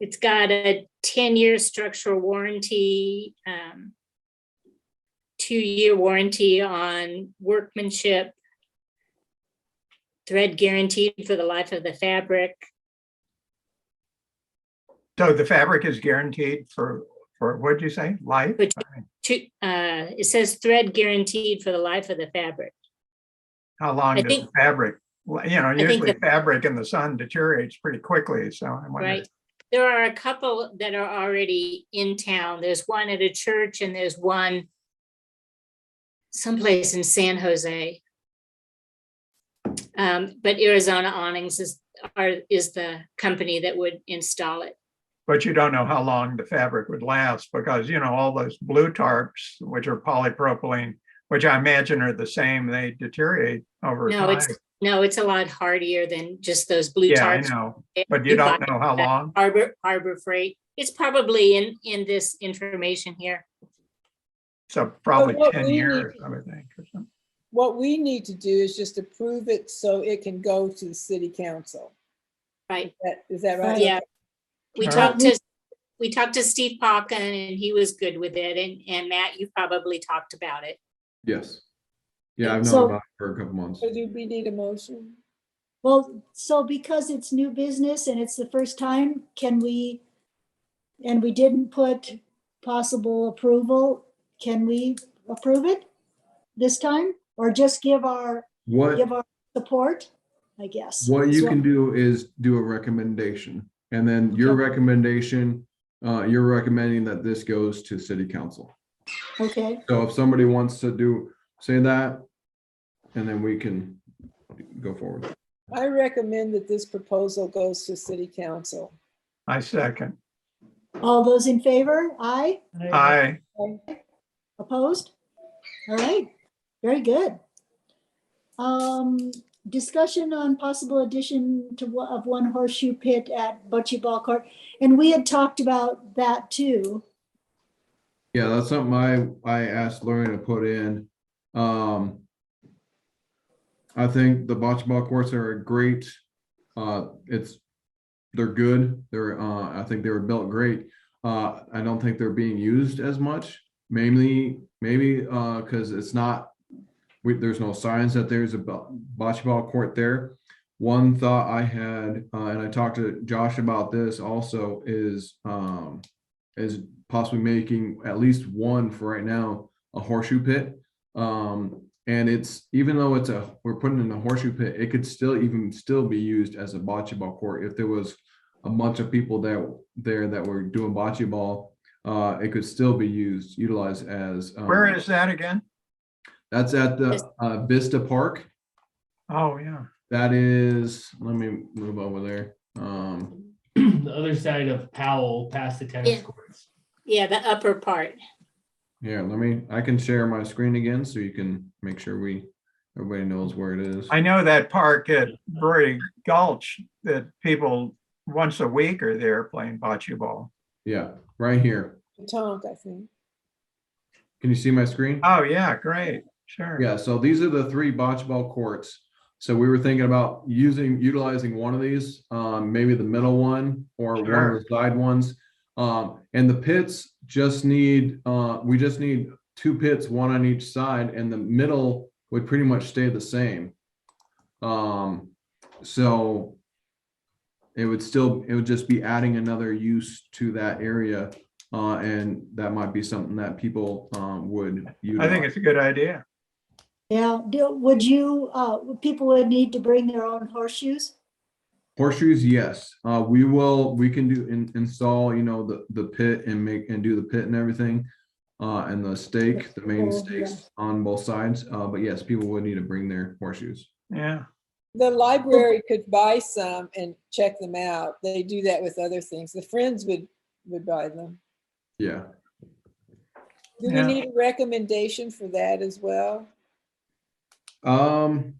It's got a 10-year structural warranty, 2-year warranty on workmanship, thread guaranteed for the life of the fabric. So the fabric is guaranteed for what'd you say? Life? But- It says thread guaranteed for the life of the fabric. How long I does the think- fabric, think usually the- fabric in the sun deteriorates pretty quickly. So I wonder. Right. There are a couple that are already in town. There's one at a church and there's one someplace in San Jose. But Arizona Awnings is the company that would install it. But you don't know how long the fabric would last because, all those blue tarps, which are polypropylene, which I imagine are the same, they deteriorate over No, time. it's a lot hardier than just those blue Yeah, I tarps. know, but you don't know how long. Harbor Freight. It's probably in this information here. So probably what 10 we years, need- I would think. Or something. What we need to do is just approve it so it can go to the city council. Right. Is that right? Yeah. We All talked to Steve Popkin and he was good with it. And Matt, you probably talked about it. Yes. Yeah, I've known So- about it for a couple months. So do we need a motion? Well, so because it's new business and it's the first time, and we didn't put possible approval, can we approve it this time? Or just give our support, I guess. What is you can do is do a recommendation, and then your Okay. recommendation, you're recommending that this goes to city council. Okay, So if somebody wants to say that, and then we can go forward. I recommend that this proposal goes to city council. I second. all those in favor? Aye? Aye. Opposed? All right, very good. Discussion on possible addition of one horseshoe pit at Bocce Ball Court. And we had talked about that too. Yeah, that's something I asked Lorraine to put in. I think the bocce ball courts are a great, they're good. I think they were built great. I don't think they're being used as much, maybe because it's not, there's no signs that there's a bocce ball court there. One thought I had, and I talked to Josh about this also, is possibly making at least one for right now, a horseshoe pit. And it's, even though we're putting in a horseshoe pit, it could still be used as a bocce ball court. If there was a bunch of people that were doing bocce ball, it could still be utilized as. Where is that again? That's at the Vista Park. Oh, yeah. That is, let me move over there. The other side of Powell, past the tennis Yeah. courts. Yeah, the upper part. Yeah, I can share my screen again so you can make sure everybody knows where it is. I know that park at Brewery Gulch that people once a week are there playing bocce ball. Yeah, right here. Tonk, I think. Can you see my screen? Oh, yeah, great. Sure. Yeah, so these are the 3 bocce ball courts. So we were thinking about utilizing one of these, maybe the middle one or one Sure. of the side ones. And the pits just need, we just need 2 pits, one on each side, and the middle would pretty much stay the same. So it would just be adding another use to that area. And that might be something that people would utilize. I think it's a good idea. Yeah, people would need to bring their own horseshoes? Horseshoes, yes. We can install, the pit and do the pit and everything. And the stake, the main stakes on both sides. But yes, people would need to bring their horseshoes. Yeah. The library could buy some and check them out. They do that with other things. The Friends would buy them. Yeah. Do we Yeah. need a recommendation for that as well? I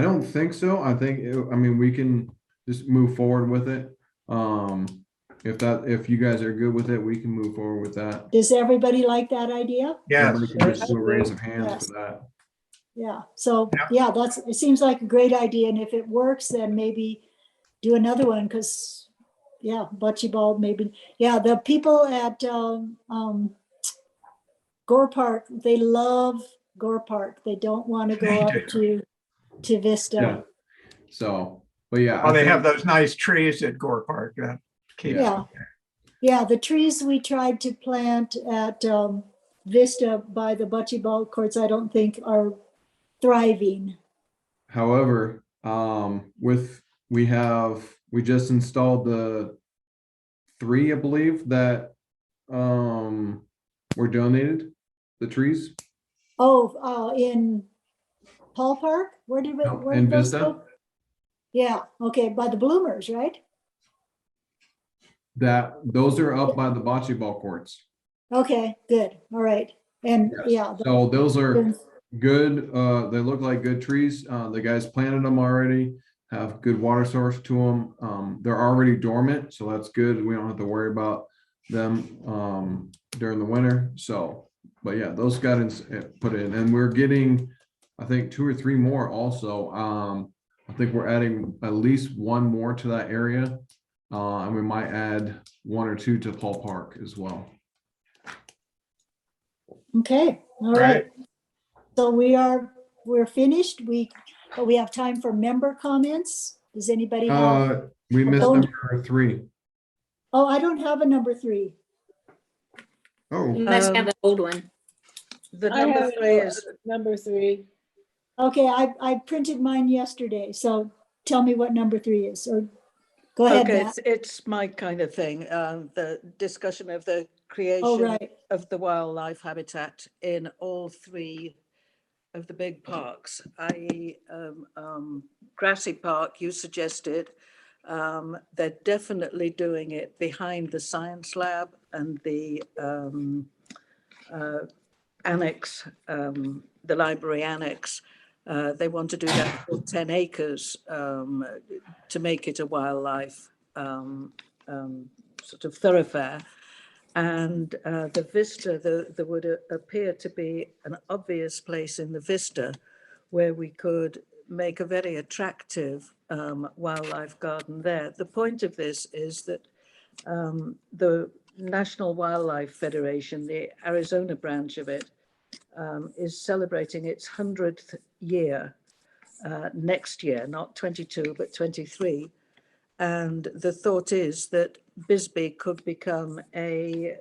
don't think so. I think, we can just move forward with it. If you guys are good with it, we can move forward with that. Does everybody like that idea? Yes. Everybody can just do a raise of hands Yes. for that. Yeah, so, yeah, it seems like a great idea, and if it works, then maybe do another one, because, yeah, bocce ball, maybe, yeah, the people at Gore Park, they love Gore Park. They don't want to go They up do. to Vista. Yeah. So, but yeah. Oh, I they think- have those nice trees at Gore Park. That keeps Yeah. Yeah, the trees we tried to plant at Vista by the bocce ball courts, I don't think are thriving. However, we just installed the 3, I believe, that were donated. the trees. Oh, in Paul Park? Where did No, where in did those Vista? go? Yeah, okay, by the bloomers, right? That, those are up by the bocce ball courts. Okay, good, all right. And Yes. yeah. So those are good. They look like good trees. The guys planted them already, have good water source to them. They're already dormant, so that's good. We don't have to worry about them during the winter. So, but yeah, those got put in, and we're getting, I think, 2 or 3 more also. I think we're adding at least 1 more to that area. And we might add 1 or 2 to Paul Park as well. Okay, all right. So we're finished. But we have time for member comments. Does anybody have? We missed don't- number 3. Oh, I don't have a number 3. Oh, You must have an old one. The I number have 3 is, number 3. Okay, I printed mine yesterday, so tell me what number 3 is, or go ahead, okay, Matt. it's my kind of thing. The discussion of the Oh, creation right, of the wildlife habitat in all 3 of the big parks, i.e. Grassy Park, you suggested. They're definitely doing it behind the science lab and the annex, the library annex. They want to do that for 10 acres to make it a wildlife sort of thoroughfare. And the Vista, there would appear to be an obvious place in the Vista where we could make a very attractive wildlife garden there. The point of this is that the National Wildlife Federation, the Arizona branch of it, is celebrating its 100th year next year, not 22, but 23. And the thought is that Bisbee could become an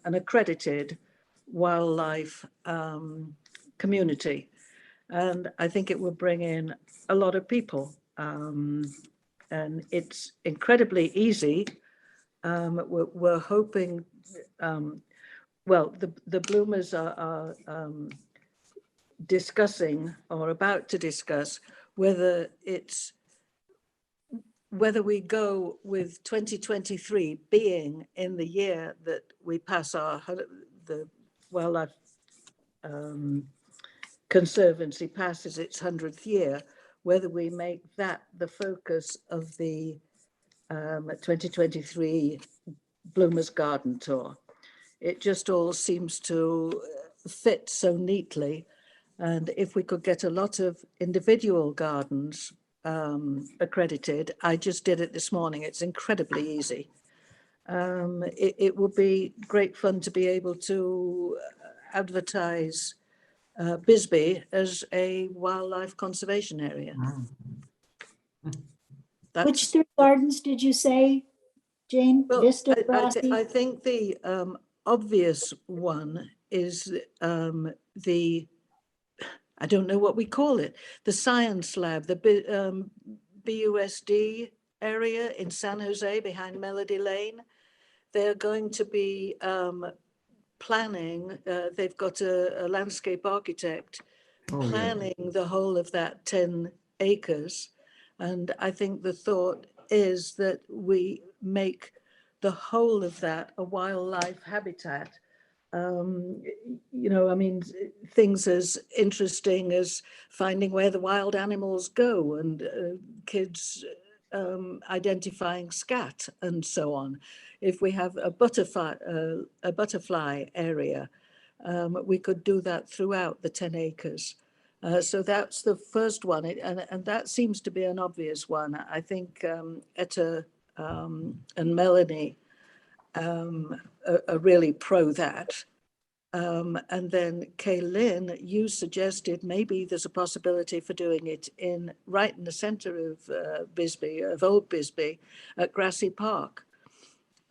accredited wildlife community. And I think it will bring in a lot of people. And it's incredibly easy. We're hoping, well, the bloomers are discussing or about to discuss whether we go with 2023 being in the year that we pass the Wildlife Conservancy passes its 100th year, whether we make that the focus of the 2023 Bloomers Garden Tour. It just all seems to fit so neatly. And if we could get a lot of individual gardens accredited, I just did it this morning. It's incredibly easy. It would be great fun to be able to advertise Bisbee as a wildlife conservation area. which 3 gardens did you say, Jane? Well, Vista, I Grassy? think the obvious one is the, I don't know what we call it, the science lab, the BUSD area in San Jose behind Melody Lane. They're going to be planning, they've got a landscape architect planning the whole of that 10 acres. And I think the thought is that we make the whole of that a wildlife habitat. You know, I mean, things as interesting as finding where the wild animals go and kids identifying scat and so on. If we have a butterfly area, we could do that throughout the 10 acres. So that's the first one, and that seems to be an obvious one. I think Etta and Melanie are really pro that. And then Kaylin, you suggested maybe there's a possibility for doing it right in the center of Bisbee, of Old Bisbee, at Grassy Park.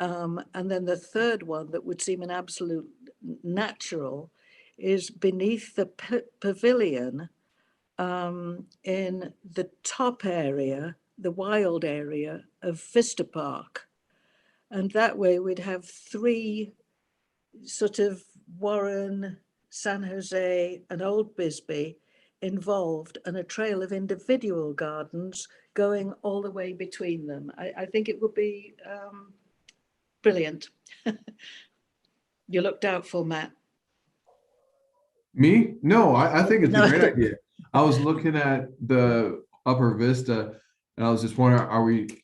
And then the third one that would seem an absolute natural is beneath the pavilion in the top area, the wild area of Vista Park. And that way we'd have 3 sort of Warren, San Jose, and Old Bisbee involved, and a trail of individual gardens going all the way between them. I think it would be brilliant. You look doubtful, Matt. Me? No, I think it's No. a great idea. I was looking at the Upper Vista and I was just wondering,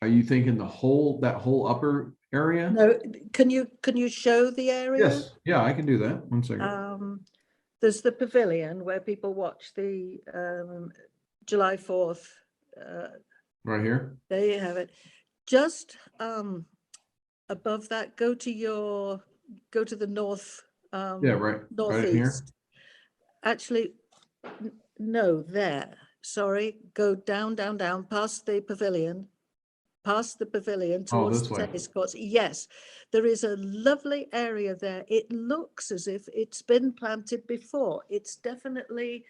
are you thinking that whole upper area? No, can you show the area? Yes, yeah, I can do that. One second. There's the pavilion where people watch the July 4th. Right here. There you have it. Just above that, go to the north. Yeah, right in here. Northeast. Actually, no, there. Sorry, go down, past the pavilion. Past the pavilion towards this the way. tennis courts. Yes, there is a lovely area there. It looks as if it's been planted before. It's definitely,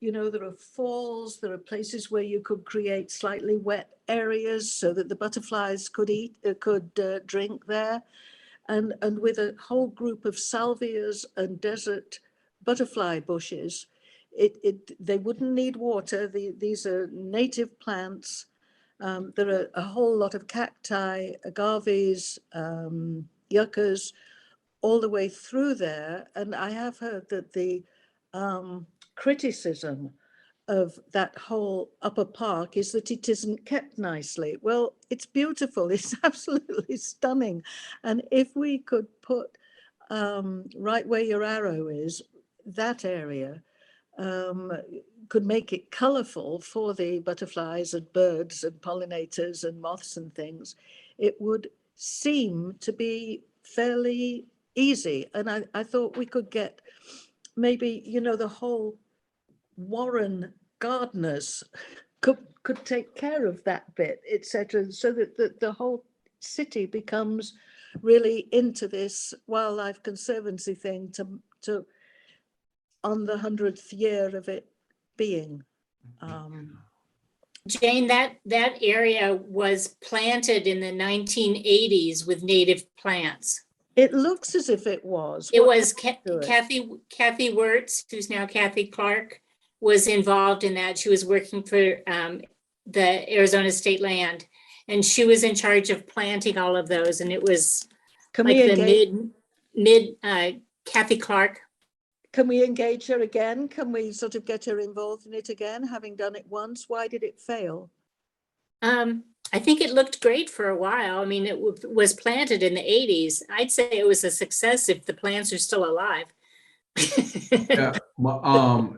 there are falls, there are places where you could create slightly wet areas so that the butterflies could drink there. And with a whole group of salvias and desert butterfly bushes, they wouldn't need water. These are native plants. There are a whole lot of cacti, agaves, yuccas, all the way through there. And I have heard that the criticism of that whole upper park is that it isn't kept nicely. Well, it's beautiful. It's absolutely stunning. And if we could put right where your arrow is, that area, could make it colorful for the butterflies and birds and pollinators and moths and things, it would seem to be fairly easy. And I thought we could get maybe, the whole Warren gardeners could take care of that bit, etc., so that the whole city becomes really into this wildlife conservancy thing to on the 100th year of it being. Jane, that area was planted in the 1980s with native plants. It looks as if it was. It What was happened to it? Kathy Wirtz, who's now Kathy Clark, was involved in that. She was working for the Arizona State Land, and she was in charge of planting all of those. And it was Can like we the engage? mid Kathy Clark. Can we engage her again? Can we sort of get her involved in it again, having done it once? Why did it fail? I think it looked great for a while. I mean, it was planted in the 80s. I'd say it was a success if the plants are still alive. Yeah.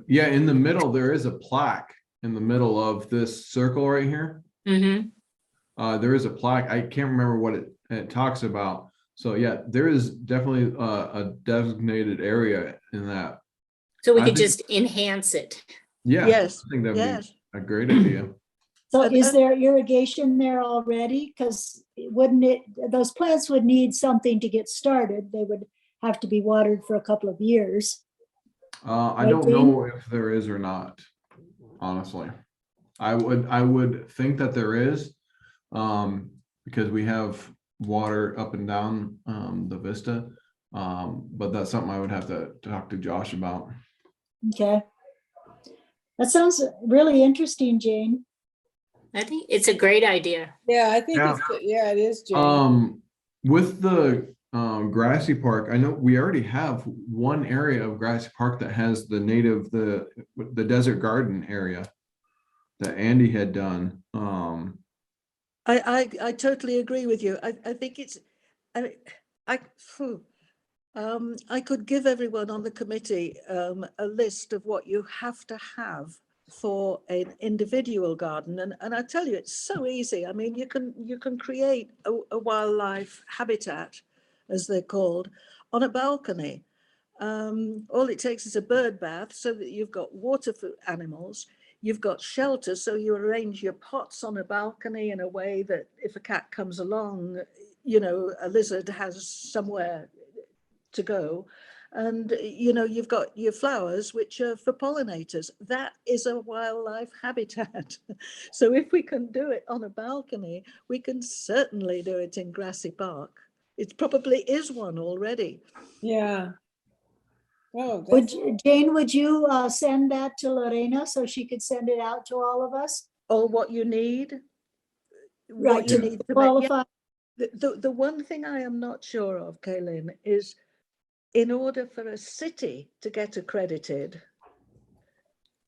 Yeah, in the middle, there is a plaque in the middle of this circle right here. Mm-hmm. There is a plaque. I can't remember what it talks about. So yeah, there is definitely a designated area in that. So we I could think- just enhance it. Yeah, Yes. I think that'd Yes. be a great idea. So And- is there irrigation there already? Because those plants would need something to get started. They would have to be watered for a couple of years. I don't know if there is or not, honestly. I would think that there is, because we have water up and down the Vista, but that's something I would have to talk to Josh about. Okay. That sounds really interesting, Jane. I think it's a great idea. Yeah, I think Yeah. it is, Jane. With the grassy park, I know we already have one area of grassy park that has the native, the desert garden area that Andy had done. I totally agree with you. I think it's, I could give everyone on the committee a list of what you have to have for an individual garden, and I tell you, it's so easy. I mean, you can create a wildlife habitat, as they're called, on a balcony. All it takes is a bird bath so that you've got water for animals. You've got shelter, so you arrange your pots on a balcony in a way that if a cat comes along, a lizard has somewhere to go. And, you've got your flowers, which are for pollinators. That is a wildlife habitat. So if we can do it on a balcony, we can certainly do it in Grassy Park. It probably is one already. Yeah. Oh, Would, that's, Jane, would you send that to Lorena so she could send it out to all of us? All what you need. Right, What you to need to make, yeah. qualify, The one thing I am not sure of, Kaylin, is in order for a city to get accredited,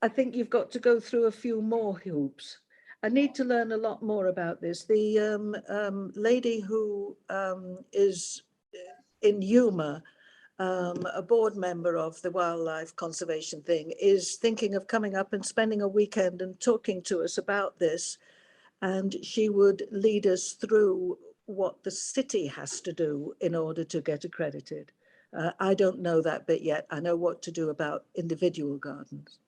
I think you've got to go through a few more hoops. I need to learn a lot more about this. The lady who is in Yuma, a board member of the wildlife conservation thing, is thinking of coming up and spending a weekend and talking to us about this. And she would lead us through what the city has to do in order to get accredited. I don't know that bit yet. I know what to do about individual gardens.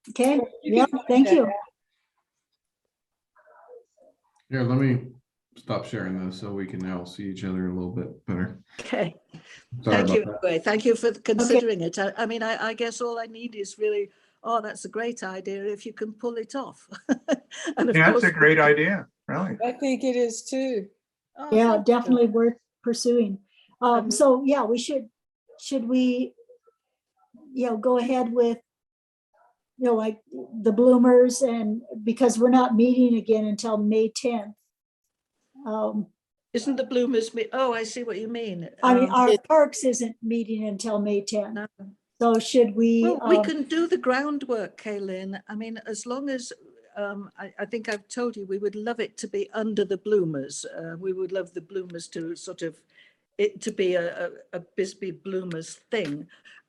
okay, You yeah, can find thank that you. out. Here, let me stop sharing this so we can now see each other a little bit better. Okay, Sorry thank about you. that. Anyway, thank you for considering it. I mean, I guess all I need is really, oh, that's a great idea if you can pull it off. And of Yeah, course, that's a great idea, really. I think it is too. oh, Yeah, thank you. definitely worth pursuing. So yeah, should we, go ahead with, like the bloomers, and because we're not meeting again until May 10th. Isn't the bloomers, oh, I see what you mean. I mean, our parks isn't meeting until May 10th. No. So should we? Well, we can do the groundwork, Kaylin. I mean, as long as, I think I've told you, we would love it to be under the bloomers. We would love the bloomers to sort of, it to be a Bisbee bloomers thing.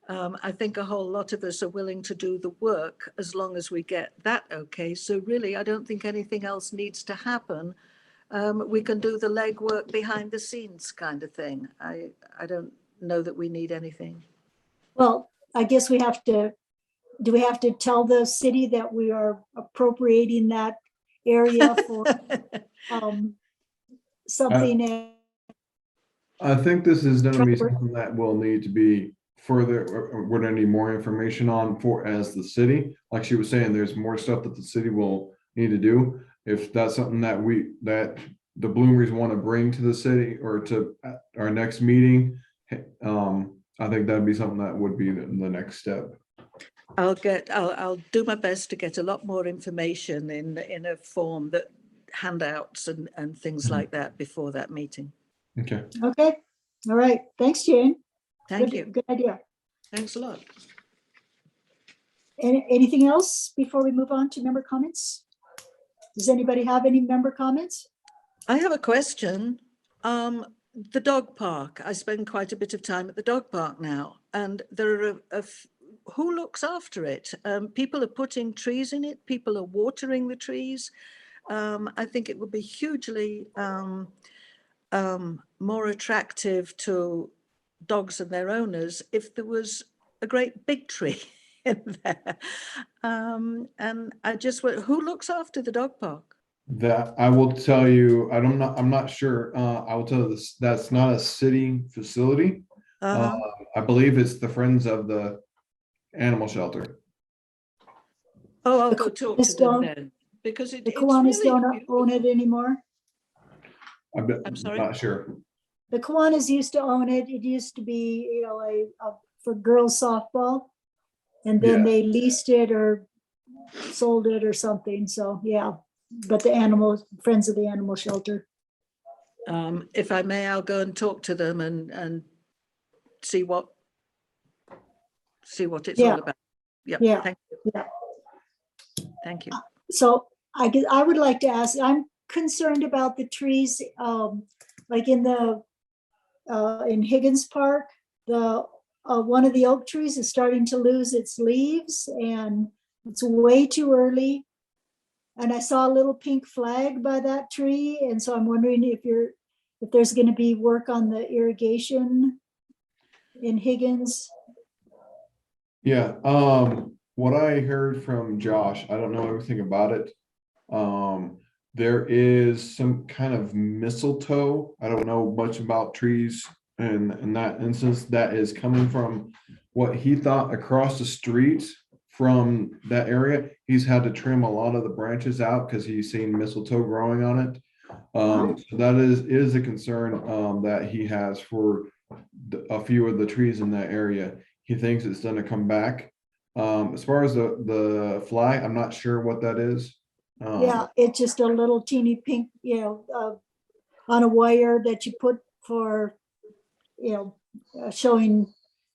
I think a whole lot of us are willing to do the work as long as we get that okay. So really, I don't think anything else needs to happen. We can do the legwork behind the scenes kind of thing. I don't know that we need anything. Well, I guess do we have to tell the city that we are appropriating that area for something? I think this is gonna be something that will need to be further, or we're gonna need more information on for as the city. Like she was saying, there's more stuff that the city will need to do. If that's something that that the Bloomers want to bring to the city or to our next meeting, I think that'd be something that would be the next step. I'll do my best to get a lot more information in a form that handouts and things like that before that meeting. Okay. Okay, all right, thanks, Jane. Thank Good- you. Good idea. Thanks a lot. Anything else before we move on to member comments? Does anybody have any member comments? I have a question. The dog park, I spend quite a bit of time at the dog park now, and there are who looks after it? People are putting trees in it. People are watering the trees. I think it would be hugely more attractive to dogs and their owners if there was a great big tree in there. And I just went, who looks after the dog park? That I will tell you, I'm not sure. I will tell you this, that's not a city facility. I believe it's the Friends of the Animal Shelter. Oh, I'll The go talk Kiwanis to them don't- then, because The it's Kiwanis really don't own it anymore. I'm sorry? Not sure. The Kiwanis used to own it. It used to be, for girls softball. And then Yeah. they leased it or sold it or something. So, yeah. But the Friends of the Animal Shelter. If I may, I'll go and talk to them and see what it's Yeah. all about. Yep, Yeah. thank you. Yeah. Thank you. So I would like to ask, I'm concerned about the trees, like in Higgins Park, one of the oak trees is starting to lose its leaves and it's way too early. And I saw a little pink flag by that tree. And so I'm wondering if there's going to be work on the irrigation in Higgins. Yeah. What I heard from Josh, I don't know everything about it. There is some kind of mistletoe. I don't know much about trees in that instance that is coming from what he thought across the street from that area. He's had to trim a lot of the branches out because he's seen mistletoe growing on it. So that is a concern that he has for a few of the trees in that area. He thinks it's gonna come back. As far as the flag, I'm not sure what that is. Yeah, it's just a little teeny pink, on a wire that you put for, showing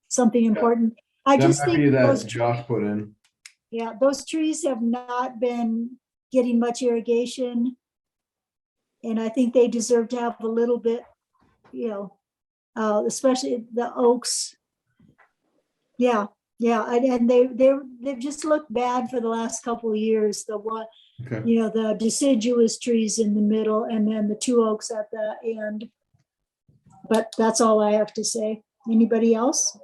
something important. I That just might be think that those, Josh put in. yeah, those trees have not been getting much irrigation. And I think they deserve to have a little bit, especially the oaks. Yeah, yeah, and they've just looked bad for the last couple of years. The one, Okay. the deciduous trees in the middle and then the two oaks at the end. But that's all I have to say. Anybody else?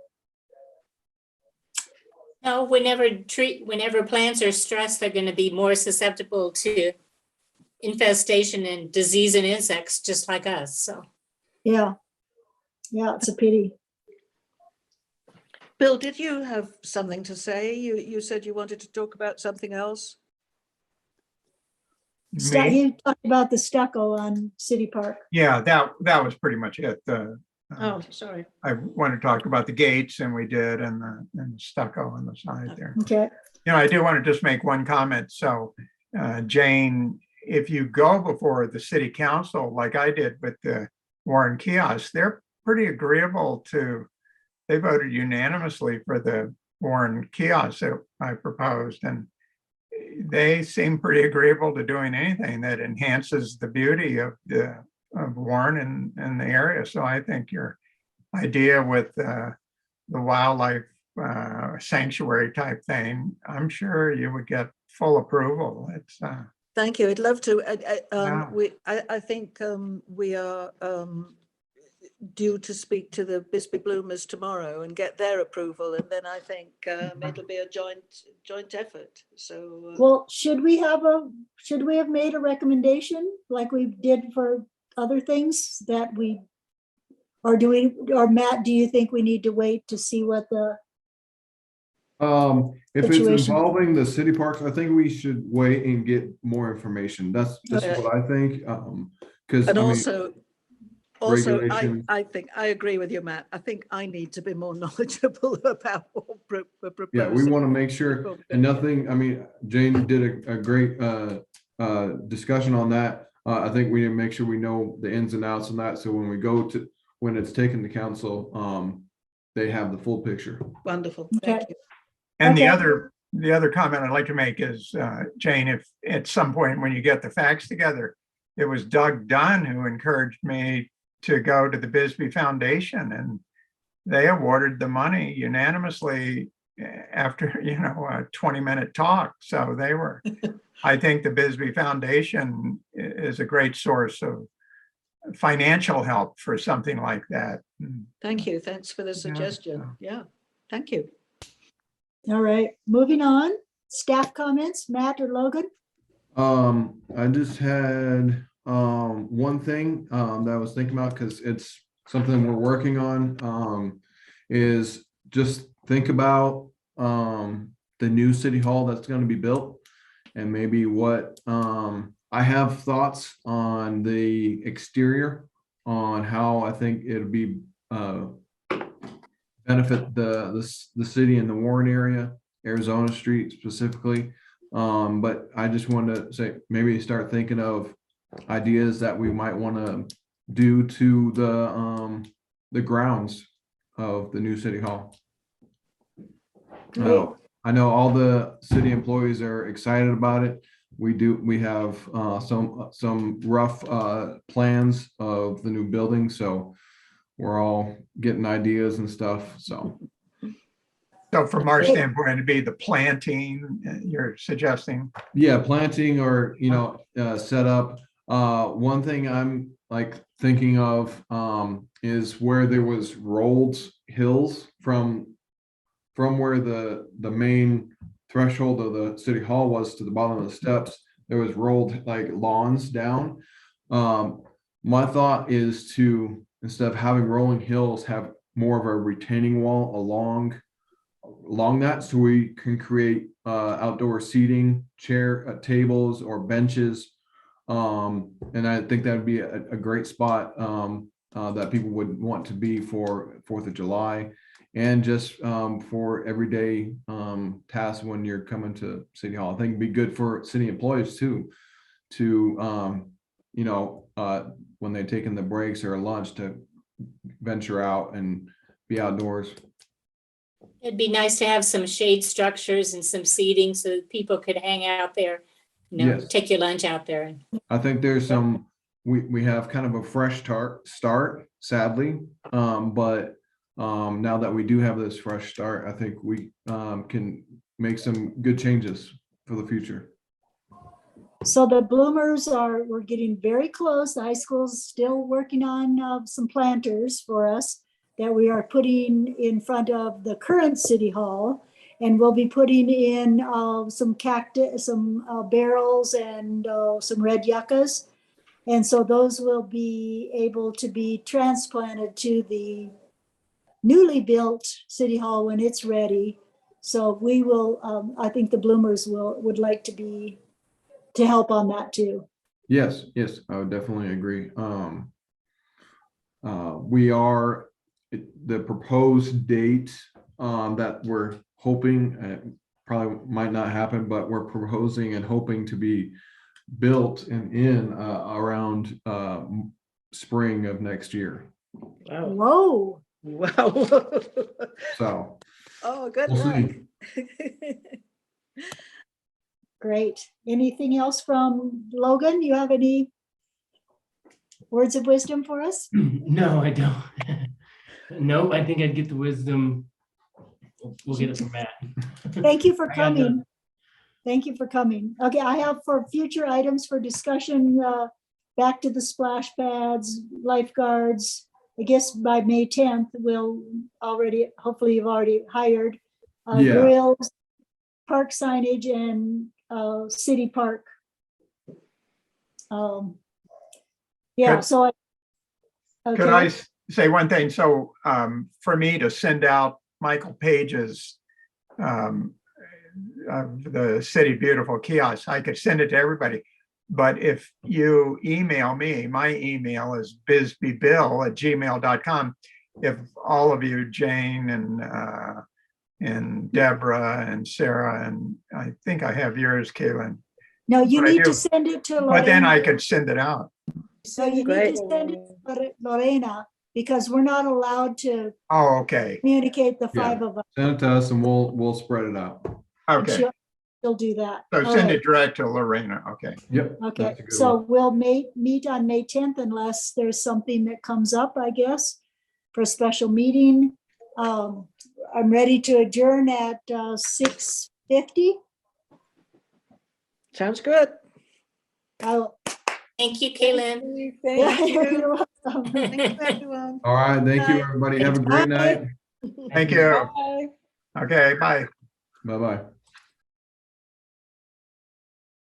No, whenever plants are stressed, they're going to be more susceptible to infestation and disease and insects, just like us. So, Yeah, yeah, it's a pity. Bill, did you have something to say? You said you wanted to talk about something else. Me? You talked about the stucco on City Park. Yeah, that was pretty much it. Oh, sorry. I want to talk about the gates, and we did, and the stucco on the side there. Okay, I do want to just make one comment. So, Jane, if you go before the city council, like I did with the Warren kiosk, they're pretty agreeable to, they voted unanimously for the Warren kiosk that I proposed. And they seem pretty agreeable to doing anything that enhances the beauty of Warren and the area. So I think your idea with the wildlife sanctuary type thing, I'm sure you would get full approval. It's Thank you. I'd love to. Yeah. I think we are due to speak to the Bisbee Bloomers tomorrow and get their approval, and then I think it'll be a joint effort. So, well, should we have made a recommendation like we did for other things that we, or Matt, do you think we need to wait to see what the, If it's Situation. involving the city parks, I think we should wait and get more information. That's just Okay. what I think. Because and I mean, also, regulation. I think I agree with you, Matt. I think I need to be more knowledgeable about what we're proposing. yeah, we want to make sure, and nothing, I mean, Jane did a great discussion on that. I think we need to make sure we know the ins and outs on that. So when it's taken to council, they have the full picture. Wonderful. Okay. Thank you. And Okay. the other comment I'd like to make is, Jane, if at some point when you get the facts together, it was Doug Dunn who encouraged me to go to the Bisbee Foundation, and they awarded the money unanimously after, a 20-minute talk. So they were, I think the Bisbee Foundation is a great source of financial help for something like that. Thank you. Thanks for the suggestion. Yeah. Thank you. all right, moving on, staff comments, Matt or Logan? I just had one thing that I was thinking about, because it's something we're working on, is just think about the new city hall that's going to be built, and maybe what I have thoughts on the exterior, on how I think it'll be benefit the city in the Warren area, Arizona Street specifically. But I just wanted to say, maybe start thinking of ideas that we might want to do to the grounds of the new city hall. Great. I know all the city employees are excited about it. We have some rough plans of the new building, so we're all getting ideas and stuff. So from our standpoint, it'd be the planting you're suggesting. yeah, planting or set up. One thing I'm like thinking of is where there was rolled hills from where the main threshold of the city hall was to the bottom of the steps. There was rolled like lawns down. My thought is to, instead of having rolling hills, have more of a retaining wall along that, so we can create outdoor seating, tables or benches. And I think that would be a great spot that people would want to be for 4th of July, and just for everyday tasks when you're coming to City Hall. I think it'd be good for city employees too, to when they're taking the breaks or lunch, to venture out and be outdoors. It'd be nice to have some shade structures and some seating so that people could hang out there, Yes. take your lunch out there. I think there's some, we have kind of a fresh start, sadly. But now that we do have this fresh start, I think we can make some good changes for the future. So the bloomers we're getting very close. The high school's still working on some planters for us that we are putting in front of the current City Hall. And we'll be putting in some cactus, some barrels and some red yuccas. And so those will be able to be transplanted to the newly built City Hall when it's ready. So we will, I think the bloomers would like to help on that too. Yes, I would definitely agree. We are, the proposed date that we're hoping, probably might not happen, but we're proposing and hoping to be built and in around spring of next year. Wow. Whoa. Wow. So Oh, good we'll luck. see. Great. Anything else from Logan? You have any words of wisdom for us? No, I don't. Nope, I think I'd get the wisdom. We'll get it from Matt. Thank you for I got coming. Thank you for coming. Okay, I have for future items for discussion, back to the splash pads, lifeguards. I guess by May 10th, we'll already, hopefully you've already hired Yeah. grills, park signage, and city park. Yeah, Could- so Could I okay. say one thing? So for me to send out Michael Page's the City Beautiful kiosk, I could send it to everybody. But if you email me, my email is bisbeebill@gmail.com. If all of you, Jane and Deborah and Sarah, and I think I have yours, Kaylin, No, you but I need to do. send it to but then I Lorena. could send it out. So you need Great. to send it to Lorena, because we're not allowed to Oh, okay. communicate the Yeah. 5 of us. Send it to us and we'll spread it out. And Okay. she'll do that. So All send right. it direct to Lorena. Okay. Yep. Okay, that's a good so one. we'll meet on May 10th unless there's something that comes up, I guess, for a special meeting. I'm ready to adjourn at 6:50. Sounds good. Oh, Thank you, Kaylin. yeah, Thank you. you're welcome. Thank you, everyone. All right. Thank you, Bye. everybody. Have a great Bye. night. Thank you. Bye. Okay, bye. Bye-bye.